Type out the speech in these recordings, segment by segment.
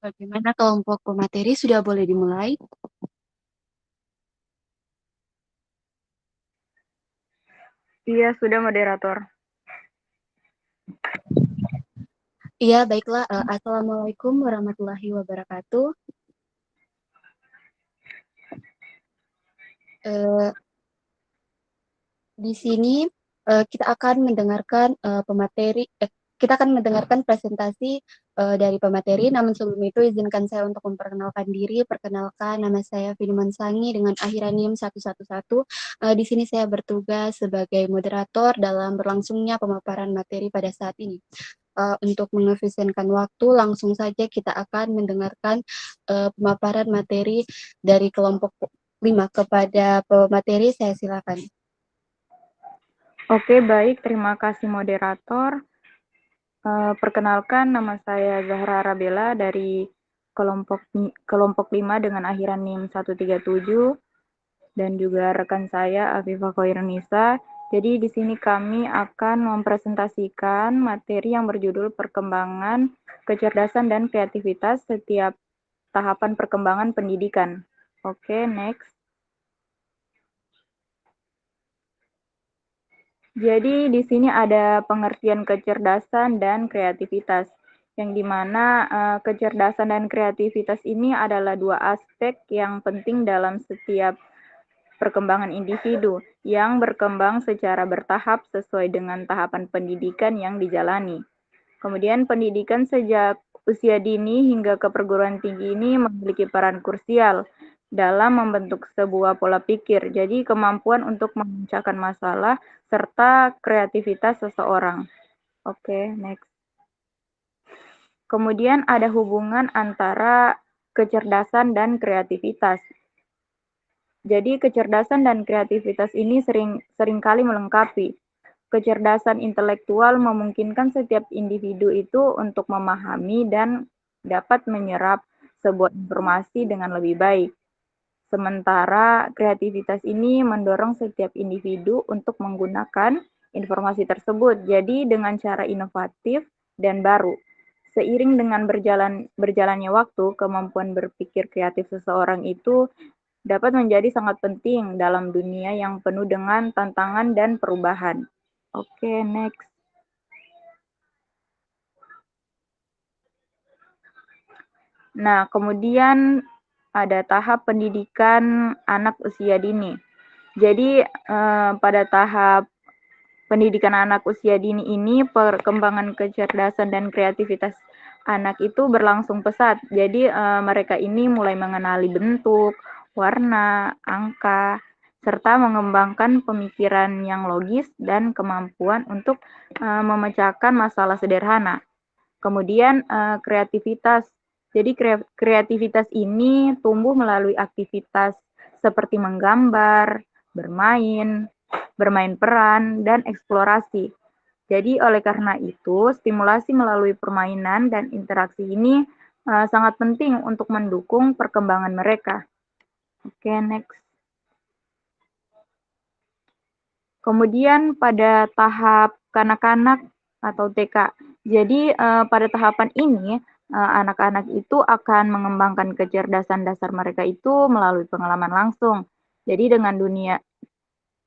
Bagaimana kelompok pemateri sudah boleh dimulai? Iya, sudah moderator. Iya, baiklah. Assalamualaikum warahmatullahi wabarakatuh. Eh, di sini kita akan mendengarkan kita akan mendengarkan presentasi dari pemateri. Namun sebelum itu izinkan saya untuk memperkenalkan diri. Perkenalkan, nama saya Finiman Sangi dengan akhiran NIM 111. Di sini saya bertugas sebagai moderator dalam berlangsungnya pemaparan materi pada saat ini. Untuk mengefisienkan waktu, langsung saja kita akan mendengarkan pemaparan materi dari kelompok 5. Kepada pemateri, saya silakan. Oke, baik. Terima kasih moderator. Perkenalkan, nama saya Zahra Arabella dari kelompok 5 dengan akhiran NIM 137 dan juga rekan saya Afifah Khairunisa. Jadi di sini kami akan mempresentasikan materi yang berjudul perkembangan kecerdasan dan kreativitas setiap tahapan perkembangan pendidikan. Oke, next. Jadi di sini ada pengertian kecerdasan dan kreativitas, yang dimana kecerdasan dan kreativitas ini adalah dua aspek yang penting dalam setiap perkembangan individu yang berkembang secara bertahap sesuai dengan tahapan pendidikan yang dijalani. Kemudian pendidikan sejak usia dini hingga ke perguruan tinggi ini memiliki peran krusial dalam membentuk sebuah pola pikir. Jadi kemampuan untuk memecahkan masalah serta kreativitas seseorang. Oke, next. Kemudian ada hubungan antara kecerdasan dan kreativitas. Jadi kecerdasan dan kreativitas ini seringkali melengkapi. Kecerdasan intelektual memungkinkan setiap individu itu untuk memahami dan dapat menyerap sebuah informasi dengan lebih baik. Sementara kreativitas ini mendorong setiap individu untuk menggunakan informasi tersebut jadi dengan cara inovatif dan baru. Seiring dengan berjalannya waktu, kemampuan berpikir kreatif seseorang itu dapat menjadi sangat penting dalam dunia yang penuh dengan tantangan dan perubahan. Oke, next. Nah, kemudian ada tahap pendidikan anak usia dini. Jadi, pada tahap pendidikan anak usia dini ini, perkembangan kecerdasan dan kreativitas anak itu berlangsung pesat. Jadi, mereka ini mulai mengenali bentuk, warna, angka, serta mengembangkan pemikiran yang logis dan kemampuan untuk memecahkan masalah sederhana. Kemudian kreativitas. Jadi kreativitas ini tumbuh melalui aktivitas seperti menggambar, bermain peran, dan eksplorasi. Jadi oleh karena itu, stimulasi melalui permainan dan interaksi ini sangat penting untuk mendukung perkembangan mereka. Oke, next. Kemudian pada tahap kanak-kanak atau TK. Jadi pada tahapan ini anak-anak itu akan mengembangkan kecerdasan dasar mereka itu melalui pengalaman langsung. Jadi dengan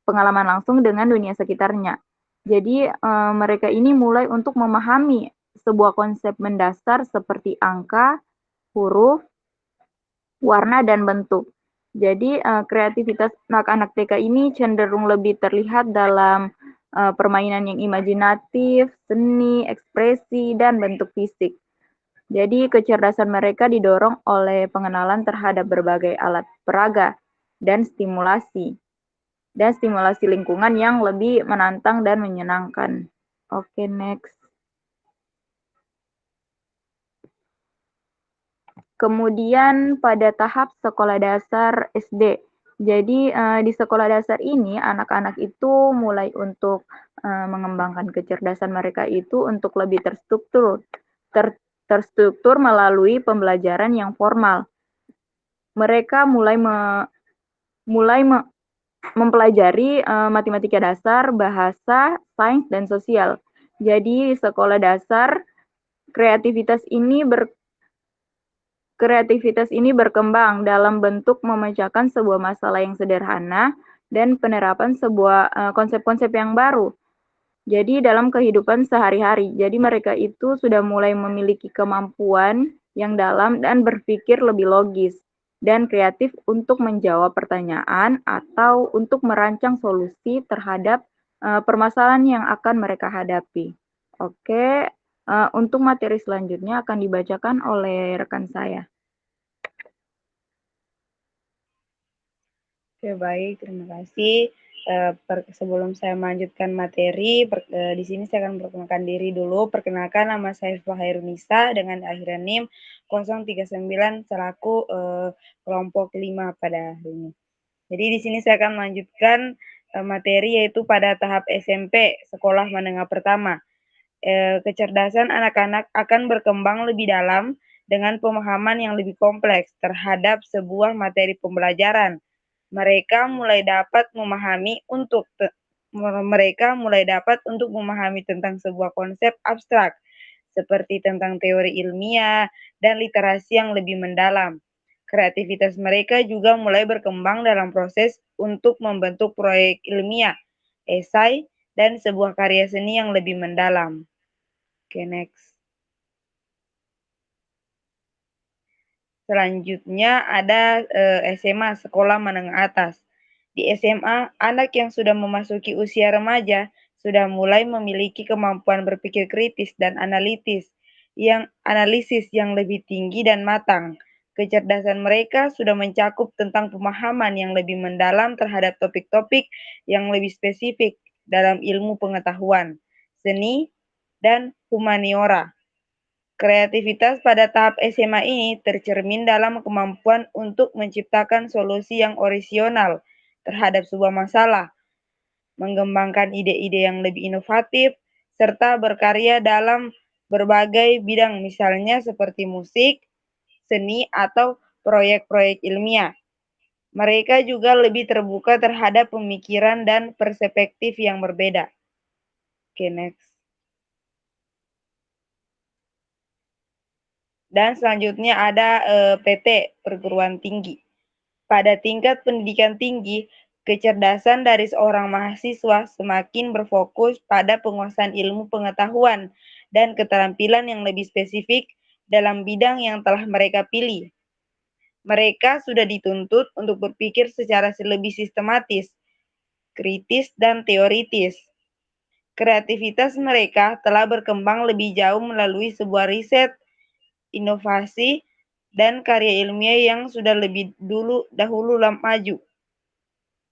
pengalaman langsung dengan dunia sekitarnya. Jadi mereka ini mulai untuk memahami sebuah konsep mendasar seperti angka, huruf, warna, dan bentuk. Jadi kreativitas anak-anak TK ini cenderung lebih terlihat dalam permainan yang imajinatif, seni, ekspresi, dan bentuk fisik. Jadi kecerdasan mereka didorong oleh pengenalan terhadap berbagai alat peraga dan stimulasi lingkungan yang lebih menantang dan menyenangkan. Oke, next. Kemudian pada tahap sekolah dasar SD. Jadi di sekolah dasar ini anak-anak itu mulai untuk mengembangkan kecerdasan mereka itu untuk lebih terstruktur melalui pembelajaran yang formal. Mereka mulai mempelajari matematika dasar, bahasa, sains, dan sosial. Jadi sekolah dasar kreativitas ini Kreativitas ini berkembang dalam bentuk memecahkan sebuah masalah yang sederhana dan penerapan sebuah konsep-konsep yang baru. Jadi dalam kehidupan sehari-hari, jadi mereka itu sudah mulai memiliki kemampuan yang dalam dan berpikir lebih logis dan kreatif untuk menjawab pertanyaan atau untuk merancang solusi terhadap permasalahan yang akan mereka hadapi. Oke, untuk materi selanjutnya akan dibacakan oleh rekan saya. Oke, baik, terima kasih. Sebelum saya melanjutkan materi, di sini saya akan memperkenalkan diri dulu. Perkenalkan, nama saya Fahairunisa dengan akhiran NIM 039 selaku kelompok 5 pada hari ini. Jadi di sini saya akan melanjutkan materi yaitu pada tahap SMP, sekolah menengah pertama. Kecerdasan anak-anak akan berkembang lebih dalam dengan pemahaman yang lebih kompleks terhadap sebuah materi pembelajaran. Mereka mulai dapat memahami tentang sebuah konsep abstrak seperti tentang teori ilmiah dan literasi yang lebih mendalam. Kreativitas mereka juga mulai berkembang dalam proses untuk membentuk proyek ilmiah, esai, dan sebuah karya seni yang lebih mendalam. Oke, next. Selanjutnya ada SMA, sekolah menengah atas. Di SMA, anak yang sudah memasuki usia remaja sudah mulai memiliki kemampuan berpikir kritis dan analisis yang lebih tinggi dan matang. Kecerdasan mereka sudah mencakup tentang pemahaman yang lebih mendalam terhadap topik-topik yang lebih spesifik dalam ilmu pengetahuan, seni, dan humaniora. Kreativitas pada tahap SMA ini tercermin dalam kemampuan untuk menciptakan solusi yang orisinal terhadap sebuah masalah, mengembangkan ide-ide yang lebih inovatif, serta berkarya dalam berbagai bidang misalnya seperti musik, seni, atau proyek-proyek ilmiah. Mereka juga lebih terbuka terhadap pemikiran dan perspektif yang berbeda. Oke, next. Dan selanjutnya ada PT, perguruan tinggi. Pada tingkat pendidikan tinggi, kecerdasan dari seorang mahasiswa semakin berfokus pada penguasaan ilmu pengetahuan dan keterampilan yang lebih spesifik dalam bidang yang telah mereka pilih. Mereka sudah dituntut untuk berpikir secara lebih sistematis, kritis, dan teoritis. Kreativitas mereka telah berkembang lebih jauh melalui sebuah riset, inovasi, dan karya ilmiah yang sudah lebih dahulu maju.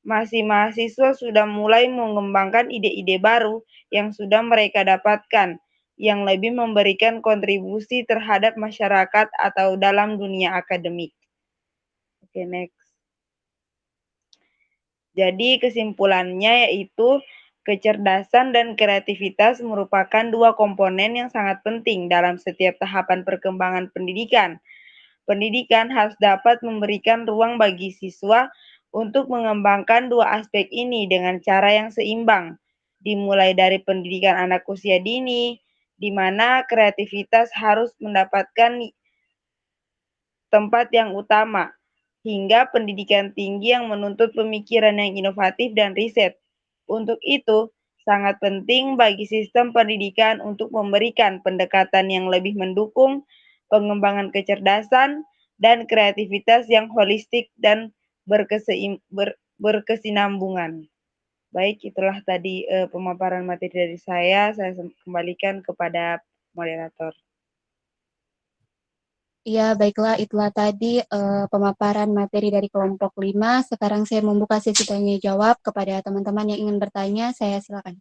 Mahasiswa sudah mulai mengembangkan ide-ide baru yang sudah mereka dapatkan, yang lebih memberikan kontribusi terhadap masyarakat atau dalam dunia akademik. Oke, next. Jadi kesimpulannya yaitu kecerdasan dan kreativitas merupakan dua komponen yang sangat penting dalam setiap tahapan perkembangan pendidikan. Pendidikan harus dapat memberikan ruang bagi siswa untuk mengembangkan dua aspek ini dengan cara yang seimbang, dimulai dari pendidikan anak usia dini, di mana kreativitas harus mendapatkan tempat yang utama, hingga pendidikan tinggi yang menuntut pemikiran yang inovatif dan riset. Untuk itu, sangat penting bagi sistem pendidikan untuk memberikan pendekatan yang lebih mendukung pengembangan kecerdasan dan kreativitas yang holistik dan berkesinambungan. Baik, itulah tadi pemaparan materi dari saya. Saya kembalikan kepada moderator. Ya, baiklah, itulah tadi pemaparan materi dari kelompok 5. Sekarang saya membuka sesi tanya jawab kepada teman-teman yang ingin bertanya. Saya silakan.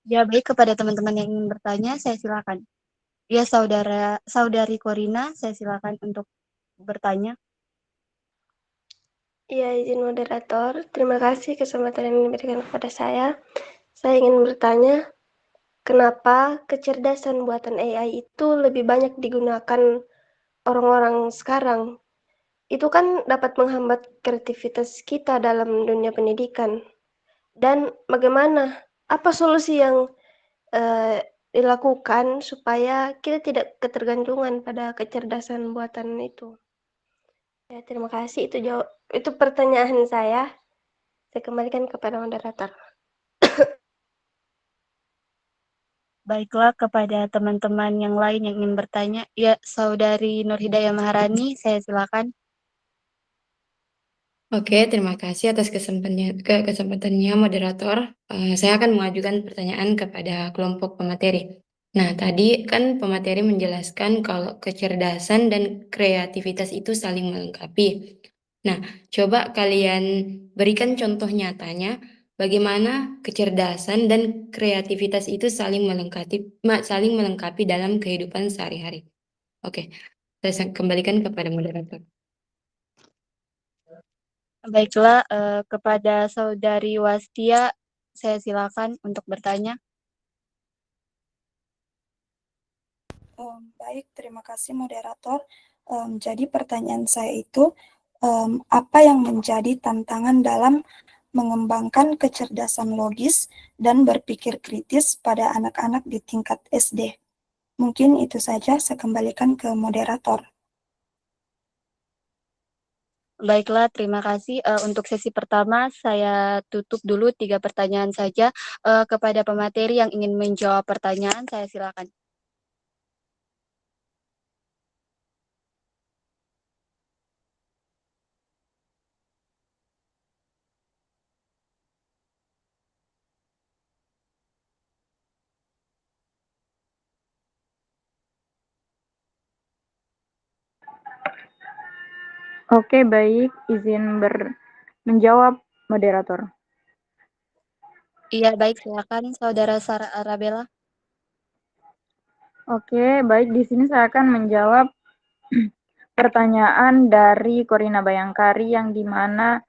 Ya, baik, kepada teman-teman yang ingin bertanya, saya silakan. Ya, saudari Korina, saya silakan untuk bertanya. Ya, izin moderator. Terima kasih kesempatan yang diberikan kepada saya. Saya ingin bertanya, kenapa kecerdasan buatan AI itu lebih banyak digunakan orang-orang sekarang? Itu kan dapat menghambat kreativitas kita dalam dunia pendidikan. Dan bagaimana, apa solusi yang dilakukan supaya kita tidak ketergantungan pada kecerdasan buatan itu? Ya, terima kasih. Itu pertanyaan saya. Saya kembalikan kepada moderator. Baiklah, kepada teman-teman yang lain yang ingin bertanya. Ya, Saudari Nur Hidayah Maharani, saya silakan. Oke, terima kasih atas kesempatannya moderator. Saya akan mengajukan pertanyaan kepada kelompok pemateri. Nah, tadi kan pemateri menjelaskan kalau kecerdasan dan kreativitas itu saling melengkapi. Nah, coba kalian berikan contoh nyatanya bagaimana kecerdasan dan kreativitas itu saling melengkapi dalam kehidupan sehari-hari. Oke, saya kembalikan kepada moderator. Baiklah, kepada Saudari Wastia, saya silakan untuk bertanya. Baik, terima kasih moderator. Jadi pertanyaan saya itu, apa yang menjadi tantangan dalam mengembangkan kecerdasan logis dan berpikir kritis pada anak-anak di tingkat SD? Mungkin itu saja, saya kembalikan ke moderator. Baiklah, terima kasih. Untuk sesi pertama, saya tutup dulu 3 pertanyaan saja. Kepada pemateri yang ingin menjawab pertanyaan, saya silakan. Oke, baik. Izin menjawab moderator. Iya, baik. Silakan, Saudara Sarah Arabella. Oke, baik. Di sini saya akan menjawab pertanyaan dari Corina Bayangkari yang dimana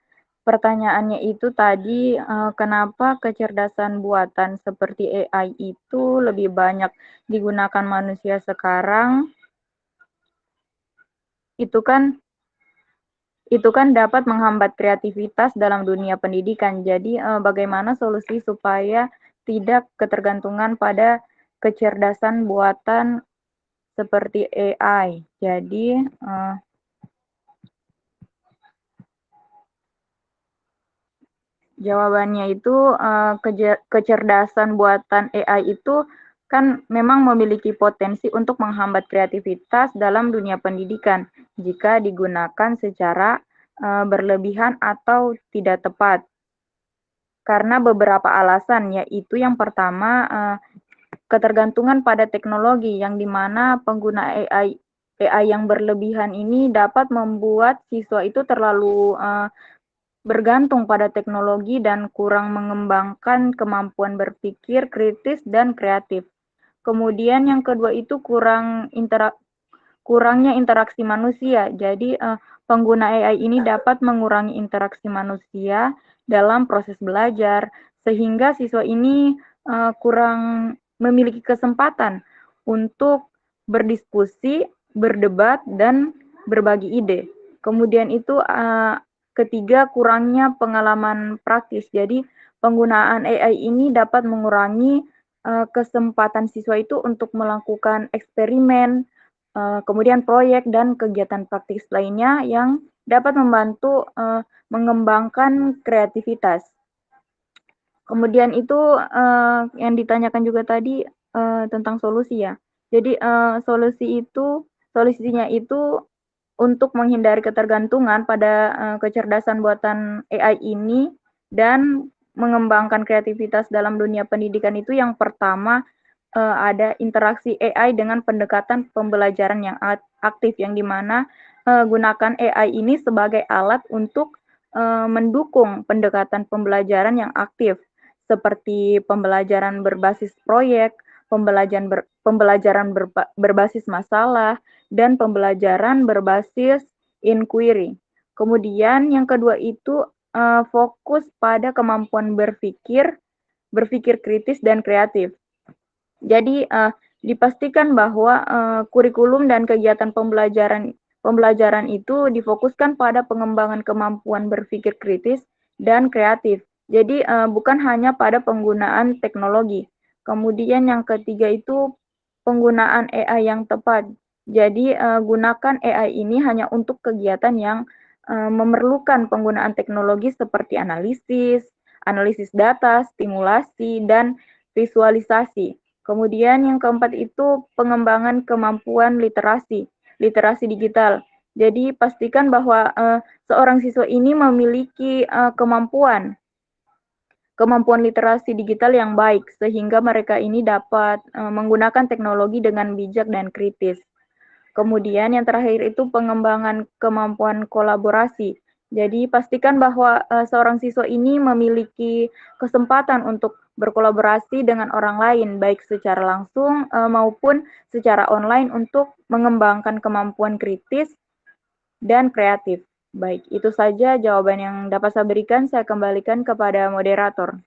pertanyaannya itu tadi kenapa kecerdasan buatan seperti AI itu lebih banyak digunakan manusia sekarang? Itu kan dapat menghambat kreativitas dalam dunia pendidikan. Jadi bagaimana solusi supaya tidak ketergantungan pada kecerdasan buatan seperti AI. Jadi jawabannya itu kecerdasan buatan AI itu kan memang memiliki potensi untuk menghambat kreativitas dalam dunia pendidikan jika digunakan secara berlebihan atau tidak tepat. Karena beberapa alasan, yaitu yang pertama ketergantungan pada teknologi yang dimana pengguna AI yang berlebihan ini dapat membuat siswa itu terlalu bergantung pada teknologi dan kurang mengembangkan kemampuan berpikir kritis dan kreatif. Kemudian yang kedua itu kurangnya interaksi manusia. Jadi pengguna AI ini dapat mengurangi interaksi manusia dalam proses belajar sehingga siswa ini kurang memiliki kesempatan untuk berdiskusi, berdebat dan berbagi ide. Kemudian itu ketiga, kurangnya pengalaman praktis. Jadi penggunaan AI ini dapat mengurangi kesempatan siswa itu untuk melakukan eksperimen, kemudian proyek dan kegiatan praktis lainnya yang dapat membantu mengembangkan kreativitas. Kemudian itu yang ditanyakan juga tadi tentang solusi ya. Jadi solusinya itu untuk menghindari ketergantungan pada kecerdasan buatan AI ini dan mengembangkan kreativitas dalam dunia pendidikan itu yang pertama ada interaksi AI dengan pendekatan pembelajaran yang aktif yang dimana gunakan AI ini sebagai alat untuk mendukung pendekatan pembelajaran yang aktif seperti pembelajaran berbasis proyek, pembelajaran berbasis masalah, dan pembelajaran berbasis inquiry. Kemudian yang kedua itu fokus pada kemampuan berpikir kritis dan kreatif. Jadi dipastikan bahwa kurikulum dan kegiatan pembelajaran itu difokuskan pada pengembangan kemampuan berpikir kritis dan kreatif. Jadi bukan hanya pada penggunaan teknologi. Kemudian yang ketiga itu penggunaan AI yang tepat. Jadi gunakan AI ini hanya untuk kegiatan yang memerlukan penggunaan teknologi seperti analisis data, stimulasi, dan visualisasi. Kemudian yang keempat itu pengembangan kemampuan literasi digital. Jadi pastikan bahwa seorang siswa ini memiliki kemampuan literasi digital yang baik sehingga mereka ini dapat menggunakan teknologi dengan bijak dan kritis. Kemudian yang terakhir itu pengembangan kemampuan kolaborasi. Jadi pastikan bahwa seorang siswa ini memiliki kesempatan untuk berkolaborasi dengan orang lain baik secara langsung maupun secara online untuk mengembangkan kemampuan kritis dan kreatif. Baik, itu saja jawaban yang dapat saya berikan. Saya kembalikan kepada moderator.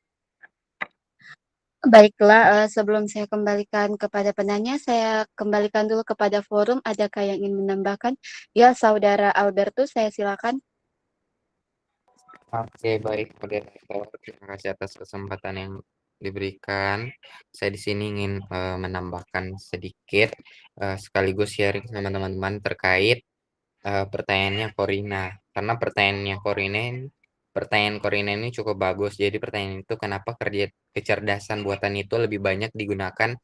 Baiklah, sebelum saya kembalikan kepada penanya, saya kembalikan dulu kepada forum. Adakah yang ingin menambahkan? Ya, Saudara Albertus, saya silakan. Oke, baik moderator. Terima kasih atas kesempatan yang diberikan. Saya di sini ingin menambahkan sedikit sekaligus sharing sama teman-teman terkait pertanyaannya Corina. Karena pertanyaan Corina ini cukup bagus. Jadi pertanyaan itu kenapa kecerdasan buatan itu lebih banyak digunakan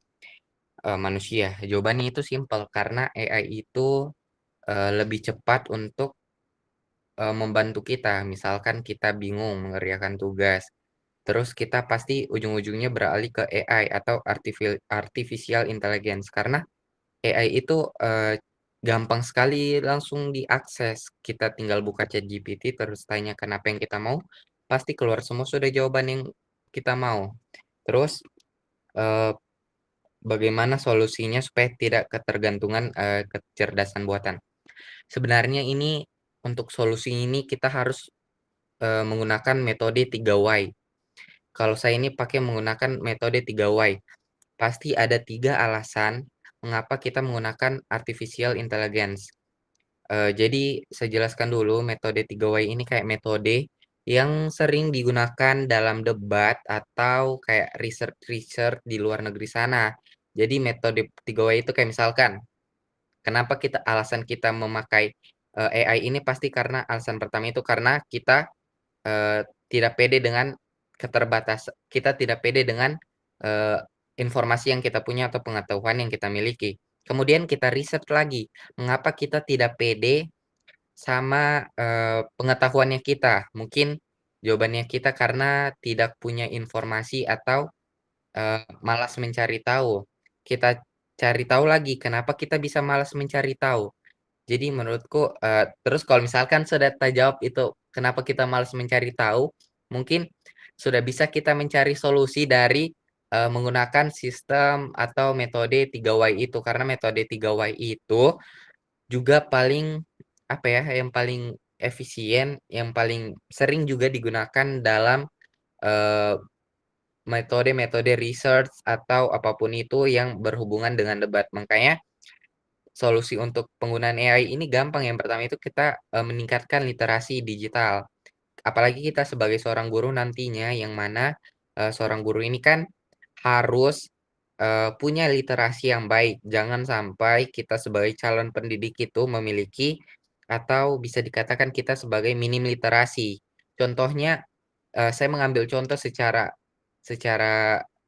manusia? Jawabannya itu simpel karena AI itu lebih cepat untuk membantu kita. Misalkan kita bingung mengerjakan tugas, terus kita pasti ujung-ujungnya beralih ke AI atau artificial intelligence karena AI itu gampang sekali langsung diakses. Kita tinggal buka ChatGPT terus tanyakan apa yang kita mau, pasti keluar semua sudah jawaban yang kita mau. Terus bagaimana solusinya supaya tidak ketergantungan kecerdasan buatan? Sebenarnya ini untuk solusi ini kita harus menggunakan metode 3Y. Kalau saya ini pakai menggunakan metode 3Y. Pasti ada 3 alasan mengapa kita menggunakan artificial intelligence. Jadi saya jelaskan dulu metode 3Y ini kayak metode yang sering digunakan dalam debat atau kayak research di luar negeri sana. Jadi metode 3Y itu kayak misalkan, kenapa alasan kita memakai AI ini pasti karena alasan pertama itu karena kita tidak pede dengan kita tidak pede dengan informasi yang kita punya atau pengetahuan yang kita miliki. Kemudian kita riset lagi, mengapa kita tidak pede sama pengetahuannya kita? Mungkin jawabannya kita karena tidak punya informasi atau malas mencari tahu. Kita cari tahu lagi, kenapa kita bisa malas mencari tahu? Jadi menurutku terus kalau misalkan sudah terjawab itu kenapa kita malas mencari tahu, mungkin sudah bisa kita mencari solusi dari menggunakan sistem atau metode 3Y itu. Karena metode 3Y itu juga paling apa ya, yang paling efisien, yang paling sering juga digunakan dalam metode-metode research atau apapun itu yang berhubungan dengan debat. Makanya solusi untuk penggunaan AI ini gampang. Yang pertama itu kita meningkatkan literasi digital. Apalagi kita sebagai seorang guru nantinya yang mana seorang guru ini kan harus punya literasi yang baik. Jangan sampai kita sebagai calon pendidik itu memiliki atau bisa dikatakan kita sebagai minim literasi. Contohnya saya mengambil contoh secara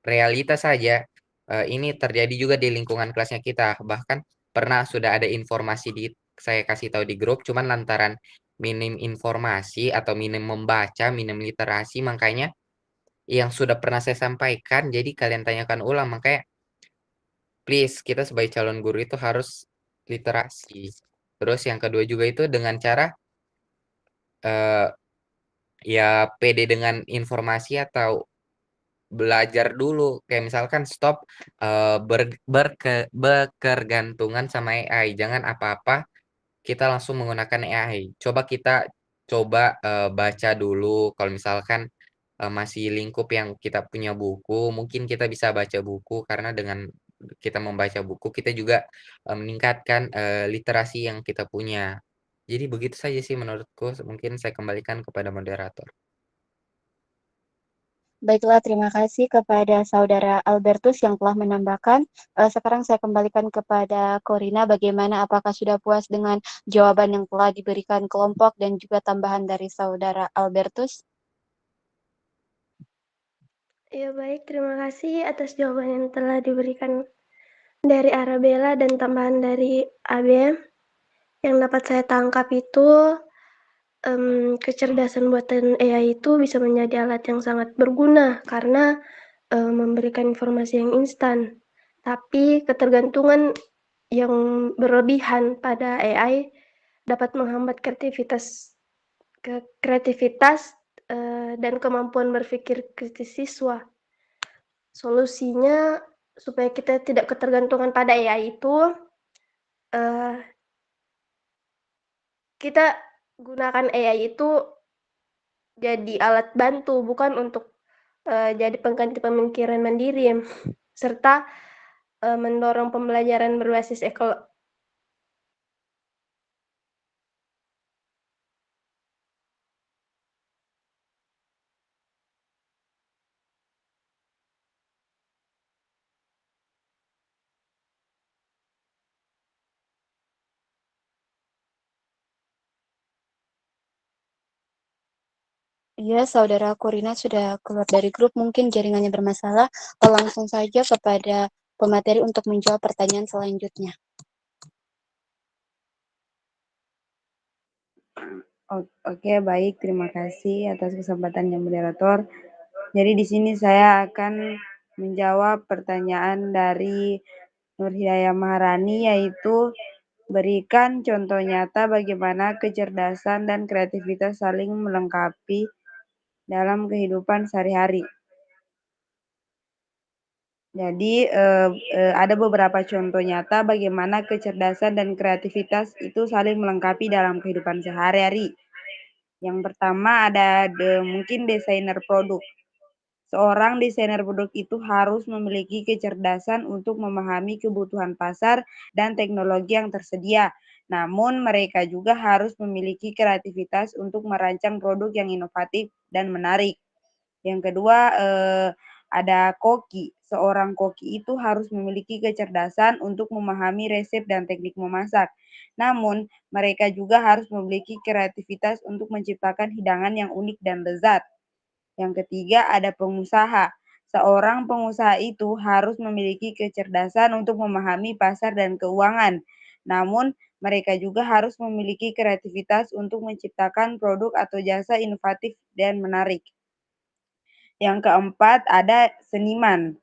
realita saja. Ini terjadi juga di lingkungan kelasnya kita. Bahkan pernah sudah ada informasi saya kasih tahu di grup, cuman lantaran minim informasi atau minim membaca, minim literasi, makanya yang sudah pernah saya sampaikan, jadi kalian tanyakan ulang. Makanya please, kita sebagai calon guru itu harus literasi. Terus yang kedua juga itu dengan cara ya pede dengan informasi atau belajar dulu. Kayak misalkan stop berkegantungan sama AI. Jangan apa-apa kita langsung menggunakan AI. Coba kita baca dulu kalau misalkan masih lingkup yang kita punya buku, mungkin kita bisa baca buku karena dengan kita membaca buku kita juga, meningkatkan, literasi yang kita punya. Jadi begitu saja sih menurutku, mungkin saya kembalikan kepada moderator. Baiklah, terima kasih kepada Saudara Albertus yang telah menambahkan. Sekarang saya kembalikan kepada Corina, bagaimana apakah sudah puas dengan jawaban yang telah diberikan kelompok dan juga tambahan dari Saudara Albertus? Ya baik, terima kasih atas jawaban yang telah diberikan dari Arabella dan tambahan dari ABM. Yang dapat saya tangkap itu kecerdasan buatan AI itu bisa menjadi alat yang sangat berguna karena memberikan informasi yang instan. Tapi ketergantungan yang berlebihan pada AI dapat menghambat kreativitas dan kemampuan berpikir kritis siswa. Solusinya supaya kita tidak ketergantungan pada AI itu, kita gunakan AI itu jadi alat bantu, bukan untuk jadi pengganti pemikiran mandiri, serta mendorong pembelajaran berbasis Iya, Saudara Corina sudah keluar dari grup, mungkin jaringannya bermasalah. Langsung saja kepada pemateri untuk menjawab pertanyaan selanjutnya. Oke, baik. Terima kasih atas kesempatannya moderator. Jadi di sini saya akan menjawab pertanyaan dari Nur Hidayah Maharani, yaitu berikan contoh nyata bagaimana kecerdasan dan kreativitas saling melengkapi dalam kehidupan sehari-hari. Jadi ada beberapa contoh nyata bagaimana kecerdasan dan kreativitas itu saling melengkapi dalam kehidupan sehari-hari. Yang pertama ada mungkin desainer produk. Seorang desainer produk itu harus memiliki kecerdasan untuk memahami kebutuhan pasar dan teknologi yang tersedia. Namun mereka juga harus memiliki kreativitas untuk merancang produk yang inovatif dan menarik. Yang kedua ada koki. Seorang koki itu harus memiliki kecerdasan untuk memahami resep dan teknik memasak. Namun, mereka juga harus memiliki kreativitas untuk menciptakan hidangan yang unik dan lezat. Yang ketiga ada pengusaha. Seorang pengusaha itu harus memiliki kecerdasan untuk memahami pasar dan keuangan. Namun, mereka juga harus memiliki kreativitas untuk menciptakan produk atau jasa inovatif dan menarik. Yang keempat ada seniman,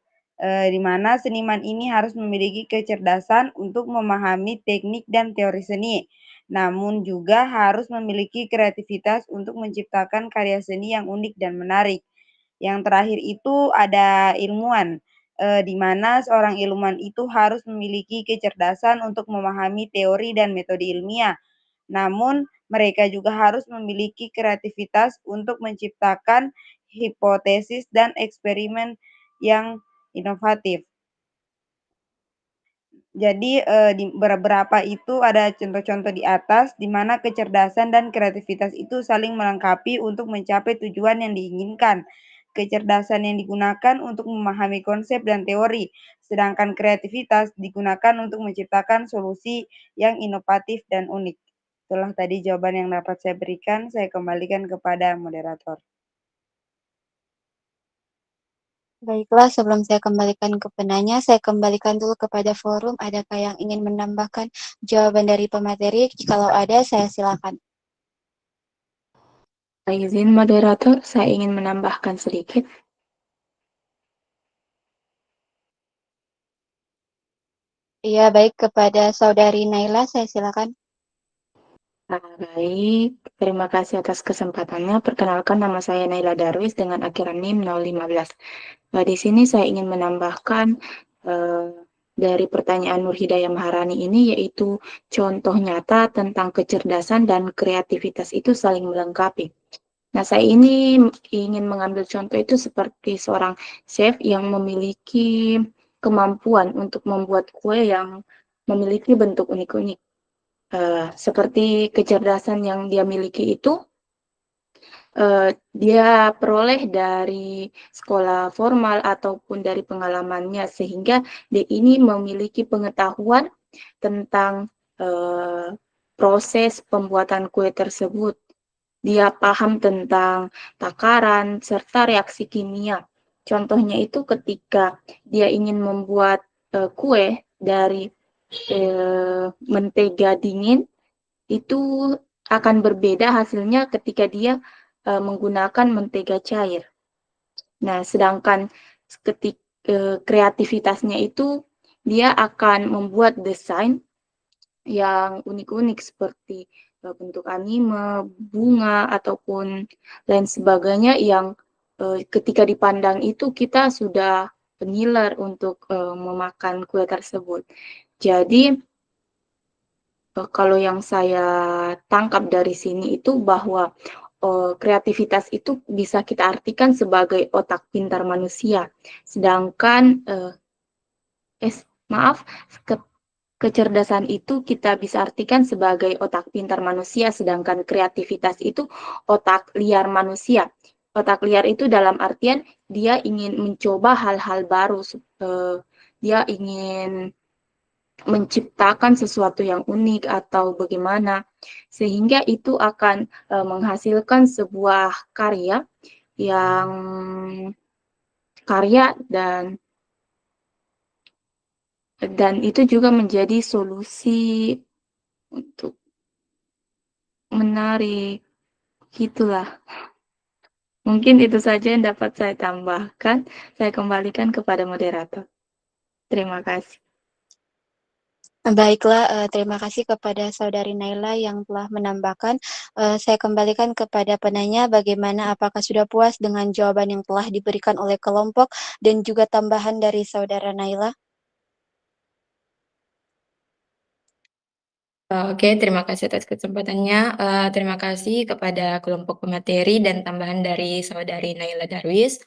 di mana seniman ini harus memiliki kecerdasan untuk memahami teknik dan teori seni, namun juga harus memiliki kreativitas untuk menciptakan karya seni yang unik dan menarik. Yang terakhir itu ada ilmuwan, di mana seorang ilmuwan itu harus memiliki kecerdasan untuk memahami teori dan metode ilmiah, namun mereka juga harus memiliki kreativitas untuk menciptakan hipotesis dan eksperimen yang inovatif. Jadi di beberapa itu ada contoh-contoh di atas di mana kecerdasan dan kreativitas itu saling melengkapi untuk mencapai tujuan yang diinginkan. Kecerdasan yang digunakan untuk memahami konsep dan teori, sedangkan kreativitas digunakan untuk menciptakan solusi yang inovatif dan unik. Itulah tadi jawaban yang dapat saya berikan, saya kembalikan kepada moderator. Baiklah, sebelum saya kembalikan ke penanya, saya kembalikan dulu kepada forum. Adakah yang ingin menambahkan jawaban dari pemateri? Kalau ada, saya silakan. Izin moderator, saya ingin menambahkan sedikit. Iya, baik, kepada Saudari Naila, saya silakan. Baik, terima kasih atas kesempatannya. Perkenalkan, nama saya Naila Darwis dengan akhiran NIM 015. Di sini saya ingin menambahkan dari pertanyaan Nur Hidayah Maharani ini, yaitu contoh nyata tentang kecerdasan dan kreativitas itu saling melengkapi. Nah, saya ini ingin mengambil contoh itu seperti seorang chef yang memiliki kemampuan untuk membuat kue yang memiliki bentuk unik-unik. Seperti kecerdasan yang dia miliki itu, dia peroleh dari sekolah formal ataupun dari pengalamannya, sehingga dia ini memiliki pengetahuan tentang proses pembuatan kue tersebut. Dia paham tentang takaran serta reaksi kimia. Contohnya itu ketika dia ingin membuat kue dari mentega dingin, itu akan berbeda hasilnya ketika dia menggunakan mentega cair. Nah, sedangkan kreativitasnya itu dia akan membuat desain yang unik-unik seperti bentuk anime, bunga, ataupun lain sebagainya yang ketika dipandang itu kita sudah familiar untuk memakan kue tersebut. Jadi kalau yang saya tangkap dari sini itu bahwa kreativitas itu bisa kita artikan sebagai otak pintar manusia. Sedangkan kecerdasan itu kita bisa artikan sebagai otak pintar manusia, sedangkan kreativitas itu otak liar manusia. Otak liar itu dalam artian dia ingin mencoba hal-hal baru, dia ingin menciptakan sesuatu yang unik atau bagaimana, sehingga itu akan menghasilkan sebuah karya yang dan itu juga menjadi solusi untuk menarik, gitulah. Mungkin itu saja yang dapat saya tambahkan. Saya kembalikan kepada moderator. Terima kasih. Baiklah, terima kasih kepada Saudari Naila yang telah menambahkan. Saya kembalikan kepada penanya bagaimana, apakah sudah puas dengan jawaban yang telah diberikan oleh kelompok dan juga tambahan dari Saudara Naila? Oke, terima kasih atas kesempatannya. Terima kasih kepada kelompok pemateri dan tambahan dari Saudari Naila Darwis.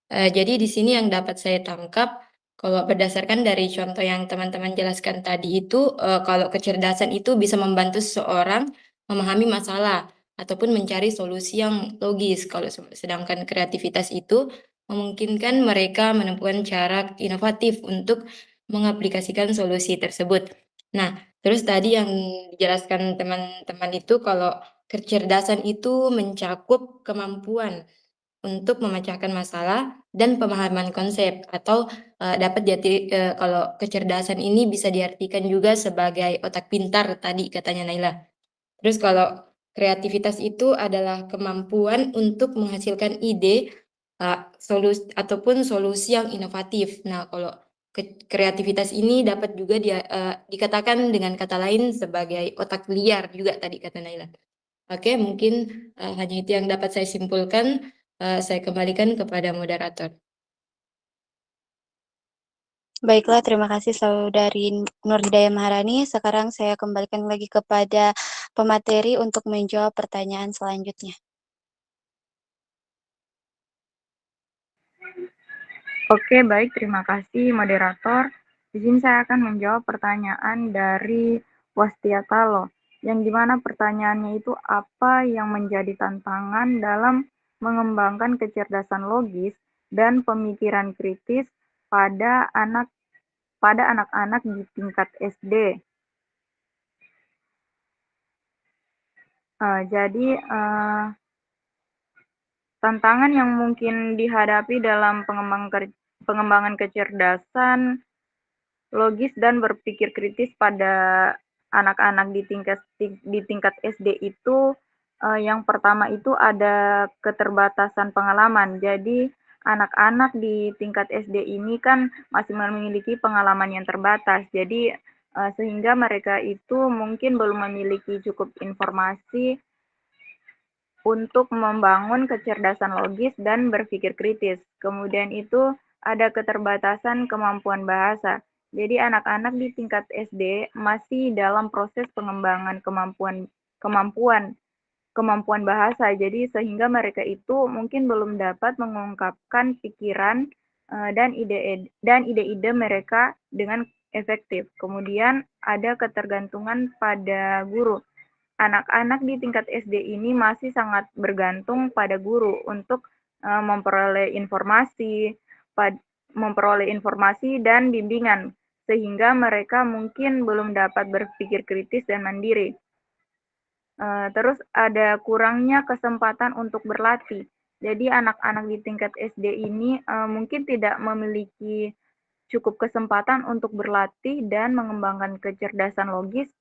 Jadi di sini yang dapat saya tangkap, kalau berdasarkan dari contoh yang teman-teman jelaskan tadi itu, kalau kecerdasan itu bisa membantu seseorang memahami masalah ataupun mencari solusi yang logis. Kalau sedangkan kreativitas itu memungkinkan mereka menemukan cara inovatif untuk mengaplikasikan solusi tersebut. Nah, terus tadi yang dijelaskan teman-teman itu kalau kecerdasan itu mencakup kemampuan untuk memecahkan masalah dan pemahaman konsep atau, dapat kalau kecerdasan ini bisa diartikan juga sebagai otak pintar tadi katanya Naila. Terus kalau kreativitas itu adalah kemampuan untuk menghasilkan ide, ataupun solusi yang inovatif. Nah, kalau kreativitas ini dapat juga dikatakan dengan kata lain sebagai otak liar juga tadi kata Naila. Oke, mungkin, hanya itu yang dapat saya simpulkan. Saya kembalikan kepada moderator. Baiklah, terima kasih Saudari Nurhidayah Maharani. Sekarang saya kembalikan lagi kepada pemateri untuk menjawab pertanyaan selanjutnya. Oke, baik. Terima kasih, moderator. Di sini saya akan menjawab pertanyaan dari Wastiatalo, yang dimana pertanyaannya itu apa yang menjadi tantangan dalam mengembangkan kecerdasan logis dan pemikiran kritis pada anak-anak di tingkat SD. Jadi, tantangan yang mungkin dihadapi dalam pengembangan kecerdasan logis dan berpikir kritis pada anak-anak di tingkat SD itu, yang pertama itu ada keterbatasan pengalaman. Jadi anak-anak di tingkat SD ini kan masih memiliki pengalaman yang terbatas. Jadi sehingga mereka itu mungkin belum memiliki cukup informasi untuk membangun kecerdasan logis dan berpikir kritis. Kemudian itu ada keterbatasan kemampuan bahasa. Jadi anak-anak di tingkat SD masih dalam proses pengembangan kemampuan kemampuan bahasa. Jadi sehingga mereka itu mungkin belum dapat mengungkapkan pikiran dan ide-ide mereka dengan efektif. Kemudian ada ketergantungan pada guru. Anak-anak di tingkat SD ini masih sangat bergantung pada guru untuk memperoleh informasi dan bimbingan, sehingga mereka mungkin belum dapat berpikir kritis dan mandiri. Terus ada kurangnya kesempatan untuk berlatih. Jadi anak-anak di tingkat SD ini mungkin tidak memiliki cukup kesempatan untuk berlatih dan mengembangkan kecerdasan logis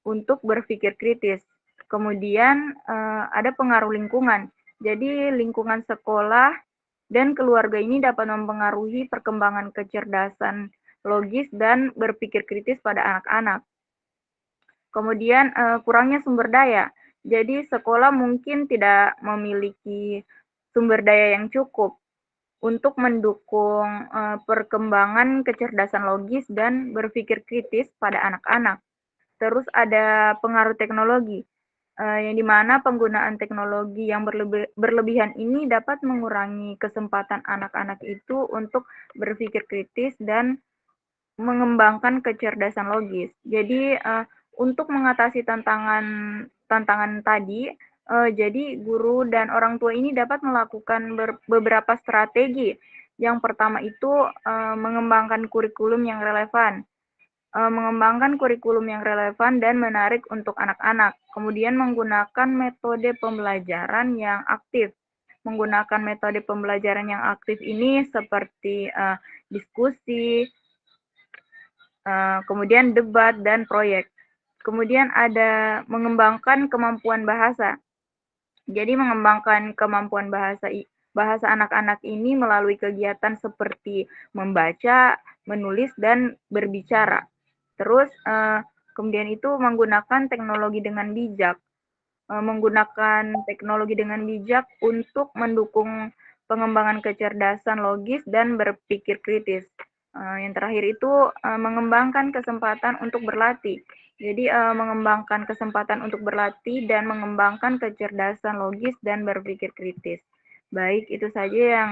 untuk berpikir kritis. Kemudian ada pengaruh lingkungan. Jadi lingkungan sekolah dan keluarga ini dapat mempengaruhi perkembangan kecerdasan logis dan berpikir kritis pada anak-anak. Kemudian kurangnya sumber daya. Jadi sekolah mungkin tidak memiliki sumber daya yang cukup untuk mendukung perkembangan kecerdasan logis dan berpikir kritis pada anak-anak. Terus ada pengaruh teknologi, yang dimana penggunaan teknologi yang berlebihan ini dapat mengurangi kesempatan anak-anak itu untuk berpikir kritis dan mengembangkan kecerdasan logis. Jadi untuk mengatasi tantangan tadi, jadi guru dan orang tua ini dapat melakukan beberapa strategi. Yang pertama itu mengembangkan kurikulum yang relevan. Dan menarik untuk anak-anak. Kemudian menggunakan metode pembelajaran yang aktif. Menggunakan metode pembelajaran yang aktif ini seperti diskusi, kemudian debat dan proyek. Kemudian ada mengembangkan kemampuan bahasa. Jadi mengembangkan kemampuan bahasa anak-anak ini melalui kegiatan seperti membaca, menulis, dan berbicara. Terus kemudian itu menggunakan teknologi dengan bijak. Menggunakan teknologi dengan bijak untuk mendukung pengembangan kecerdasan logis dan berpikir kritis. Yang terakhir itu mengembangkan kesempatan untuk berlatih. Jadi mengembangkan kesempatan untuk berlatih dan mengembangkan kecerdasan logis dan berpikir kritis. Baik, itu saja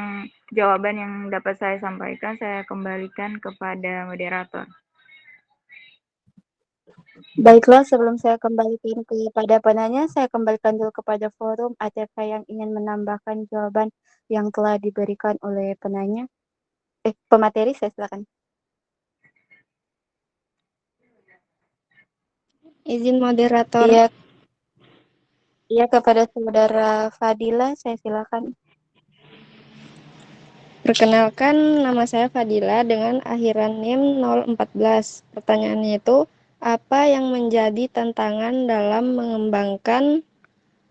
jawaban yang dapat saya sampaikan. Saya kembalikan kepada moderator. Baiklah, sebelum saya kembalikan kepada penanya, saya kembalikan dulu kepada forum. Adakah yang ingin menambahkan jawaban yang telah diberikan oleh penanya? Pemateri, saya silakan. Izin moderator. Iya, kepada saudara Fadila, saya silakan. Perkenalkan, nama saya Fadila dengan akhiran NIM 014. Pertanyaannya itu, apa yang menjadi tantangan dalam mengembangkan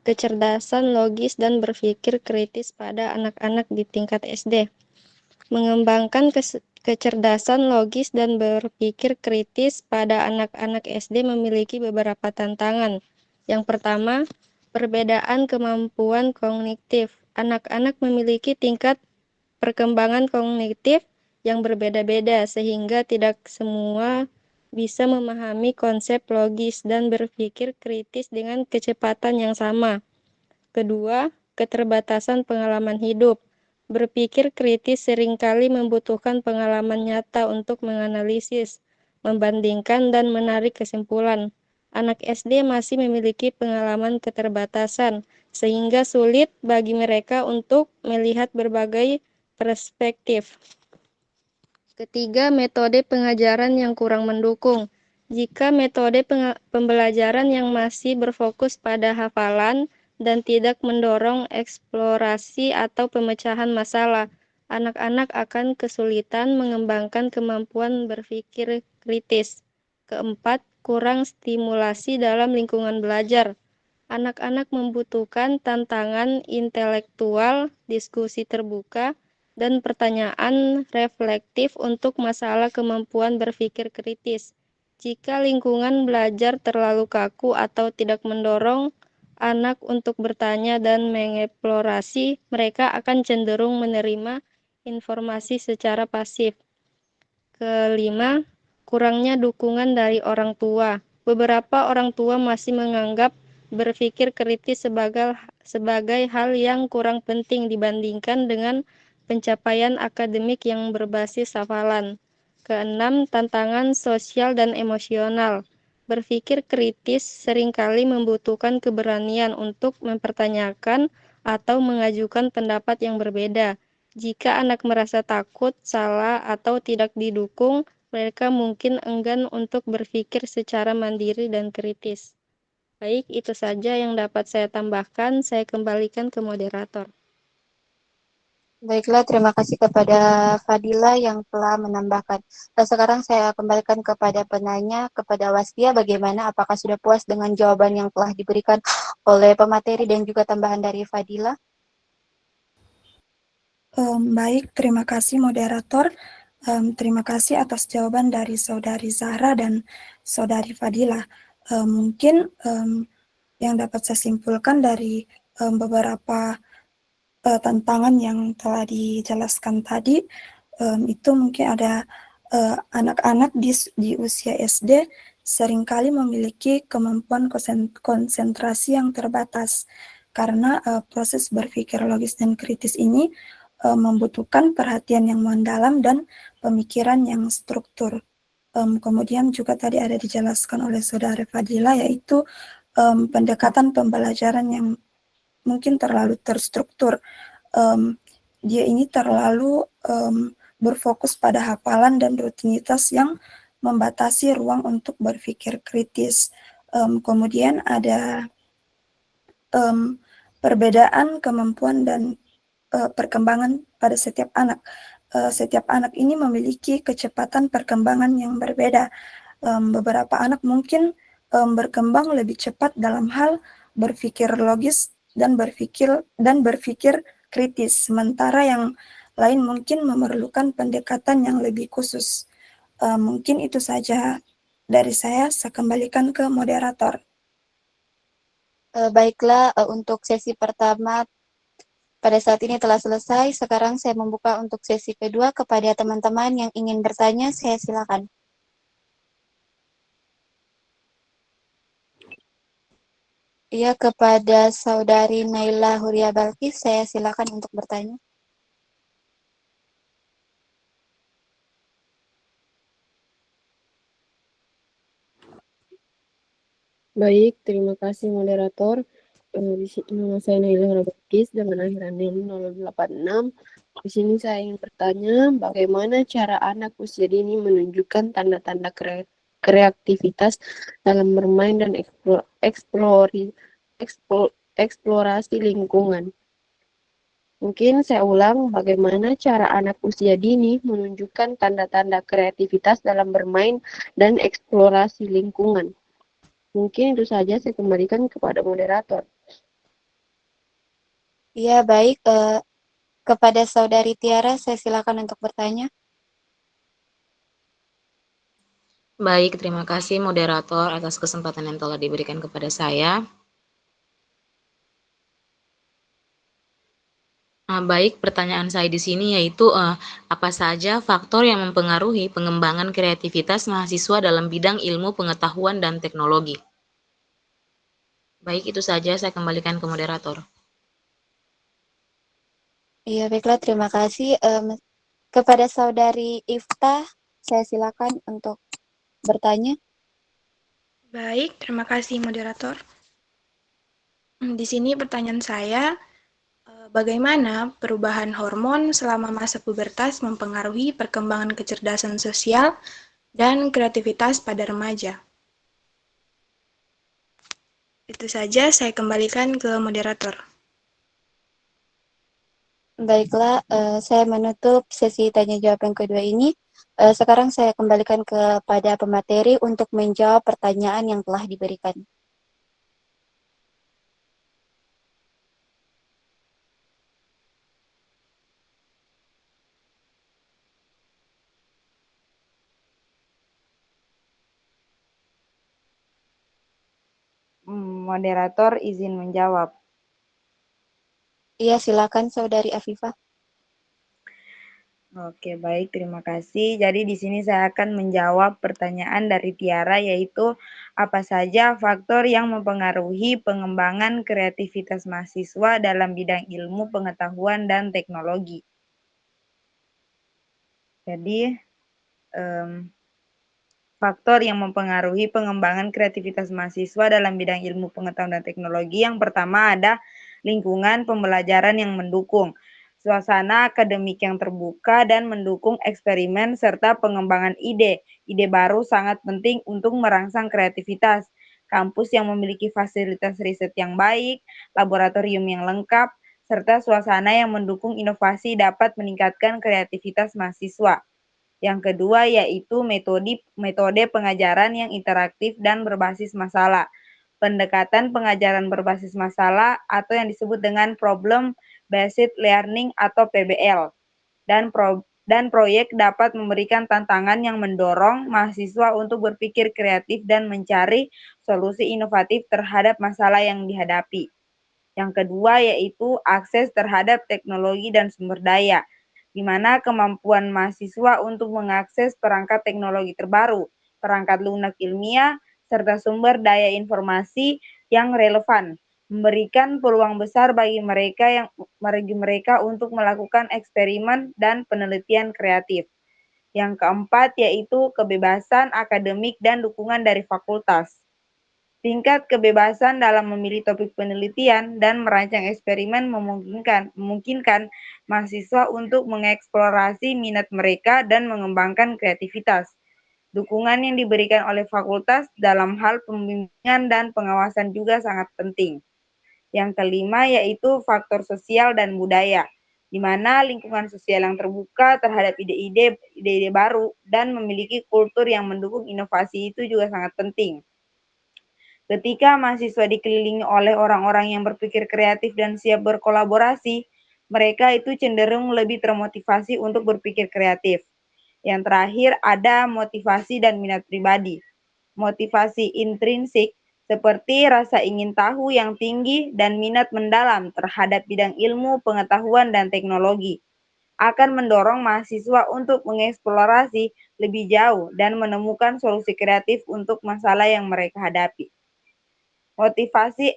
kecerdasan logis dan berpikir kritis pada anak-anak di tingkat SD? Mengembangkan kecerdasan logis dan berpikir kritis pada anak-anak SD memiliki beberapa tantangan. Yang pertama, perbedaan kemampuan kognitif. Anak-anak memiliki tingkat perkembangan kognitif yang berbeda-beda sehingga tidak semua bisa memahami konsep logis dan berpikir kritis dengan kecepatan yang sama. Kedua, keterbatasan pengalaman hidup. Berpikir kritis seringkali membutuhkan pengalaman nyata untuk menganalisis, membandingkan, dan menarik kesimpulan. Anak SD masih memiliki pengalaman keterbatasan, sehingga sulit bagi mereka untuk melihat berbagai perspektif. Ketiga, metode pengajaran yang kurang mendukung. Jika metode pembelajaran yang masih berfokus pada hafalan dan tidak mendorong eksplorasi atau pemecahan masalah, anak-anak akan kesulitan mengembangkan kemampuan berpikir kritis. Keempat, kurang stimulasi dalam lingkungan belajar. Anak-anak membutuhkan tantangan intelektual, diskusi terbuka, dan pertanyaan reflektif untuk masalah kemampuan berpikir kritis. Jika lingkungan belajar terlalu kaku atau tidak mendorong anak untuk bertanya dan mengeksplorasi, mereka akan cenderung menerima informasi secara pasif. Kelima, kurangnya dukungan dari orang tua. Beberapa orang tua masih menganggap berpikir kritis sebagai hal yang kurang penting dibandingkan dengan pencapaian akademik yang berbasis hafalan. Keenam, tantangan sosial dan emosional. Berpikir kritis seringkali membutuhkan keberanian untuk mempertanyakan atau mengajukan pendapat yang berbeda. Jika anak merasa takut, salah, atau tidak didukung, mereka mungkin enggan untuk berpikir secara mandiri dan kritis. Baik, itu saja yang dapat saya tambahkan. Saya kembalikan ke moderator. Baiklah, terima kasih kepada Fadila yang telah menambahkan. Sekarang saya kembalikan kepada penanya, kepada Wastia, bagaimana, apakah sudah puas dengan jawaban yang telah diberikan oleh pemateri dan juga tambahan dari Fadila? Baik, terima kasih moderator. Terima kasih atas jawaban dari Saudari Zahra dan Saudari Fadila. Mungkin yang dapat saya simpulkan dari beberapa tantangan yang telah dijelaskan tadi, itu mungkin ada anak-anak di usia SD seringkali memiliki kemampuan konsentrasi yang terbatas karena proses berpikir logis dan kritis ini membutuhkan perhatian yang mendalam dan pemikiran yang struktur. Kemudian juga tadi ada dijelaskan oleh Saudara Fadila, yaitu pendekatan pembelajaran yang mungkin terlalu terstruktur. Dia ini terlalu berfokus pada hafalan dan rutinitas yang membatasi ruang untuk berpikir kritis. Kemudian ada perbedaan kemampuan dan perkembangan pada setiap anak. Setiap anak ini memiliki kecepatan perkembangan yang berbeda. Beberapa anak mungkin berkembang lebih cepat dalam hal berpikir logis dan berpikir kritis, sementara yang lain mungkin memerlukan pendekatan yang lebih khusus. Mungkin itu saja dari saya kembalikan ke moderator. Baiklah, untuk sesi pertama pada saat ini telah selesai. Sekarang saya membuka untuk sesi kedua kepada teman-teman yang ingin bertanya, saya silakan. Iya, kepada Saudari Naila Huria Balkis, saya silakan untuk bertanya. Baik, terima kasih moderator. Di sini nama saya Naila Rabakis dengan akhiran NIM 086. Di sini saya ingin bertanya, bagaimana cara anak usia dini menunjukkan tanda-tanda kreativitas dalam bermain dan eksplorasi lingkungan. Mungkin saya ulang, bagaimana cara anak usia dini menunjukkan tanda-tanda kreativitas dalam bermain dan eksplorasi lingkungan. Mungkin itu saja, saya kembalikan kepada moderator. Iya, baik. Kepada Saudari Tiara, saya silakan untuk bertanya. Baik, terima kasih moderator atas kesempatan yang telah diberikan kepada saya. Baik, pertanyaan saya di sini yaitu apa saja faktor yang mempengaruhi pengembangan kreativitas mahasiswa dalam bidang ilmu pengetahuan dan teknologi? Baik, itu saja, saya kembalikan ke moderator. Iya, baiklah, terima kasih. Kepada Saudari Ifta, saya silakan untuk bertanya. Baik, terima kasih moderator. Di sini pertanyaan saya, bagaimana perubahan hormon selama masa pubertas mempengaruhi perkembangan kecerdasan sosial dan kreativitas pada remaja? Itu saja, saya kembalikan ke moderator. Baiklah, saya menutup sesi tanya jawab yang kedua ini. Sekarang saya kembalikan kepada pemateri untuk menjawab pertanyaan yang telah diberikan. Moderator izin menjawab. Iya, silakan Saudari Afifah. Oke, baik, terima kasih. Jadi di sini saya akan menjawab pertanyaan dari Tiara, yaitu apa saja faktor yang mempengaruhi pengembangan kreativitas mahasiswa dalam bidang ilmu, pengetahuan, dan teknologi. Jadi, faktor yang mempengaruhi pengembangan kreativitas mahasiswa dalam bidang ilmu, pengetahuan, dan teknologi. Yang pertama ada lingkungan pembelajaran yang mendukung, suasana akademik yang terbuka dan mendukung eksperimen serta pengembangan ide. Ide baru sangat penting untuk merangsang kreativitas. Kampus yang memiliki fasilitas riset yang baik, laboratorium yang lengkap, serta suasana yang mendukung inovasi dapat meningkatkan kreativitas mahasiswa. Yang kedua yaitu metode pengajaran yang interaktif dan berbasis masalah. Pendekatan pengajaran berbasis masalah atau yang disebut dengan problem based learning atau PBL. Dan proyek dapat memberikan tantangan yang mendorong mahasiswa untuk berpikir kreatif dan mencari solusi inovatif terhadap masalah yang dihadapi. Yang kedua yaitu akses terhadap teknologi dan sumber daya, di mana kemampuan mahasiswa untuk mengakses perangkat teknologi terbaru, perangkat lunak ilmiah, serta sumber daya informasi yang relevan, memberikan peluang besar bagi mereka untuk melakukan eksperimen dan penelitian kreatif. Yang keempat yaitu kebebasan akademik dan dukungan dari fakultas. Tingkat kebebasan dalam memilih topik penelitian dan merancang eksperimen memungkinkan mahasiswa untuk mengeksplorasi minat mereka dan mengembangkan kreativitas. Dukungan yang diberikan oleh fakultas dalam hal pembimbingan dan pengawasan juga sangat penting. Yang kelima yaitu faktor sosial dan budaya, di mana lingkungan sosial yang terbuka terhadap ide-ide baru dan memiliki kultur yang mendukung inovasi itu juga sangat penting. Ketika mahasiswa dikelilingi oleh orang-orang yang berpikir kreatif dan siap berkolaborasi, mereka itu cenderung lebih termotivasi untuk berpikir kreatif. Yang terakhir ada motivasi dan minat pribadi. Motivasi intrinsik seperti rasa ingin tahu yang tinggi dan minat mendalam terhadap bidang ilmu, pengetahuan, dan teknologi akan mendorong mahasiswa untuk mengeksplorasi lebih jauh dan menemukan solusi kreatif untuk masalah yang mereka hadapi. Motivasi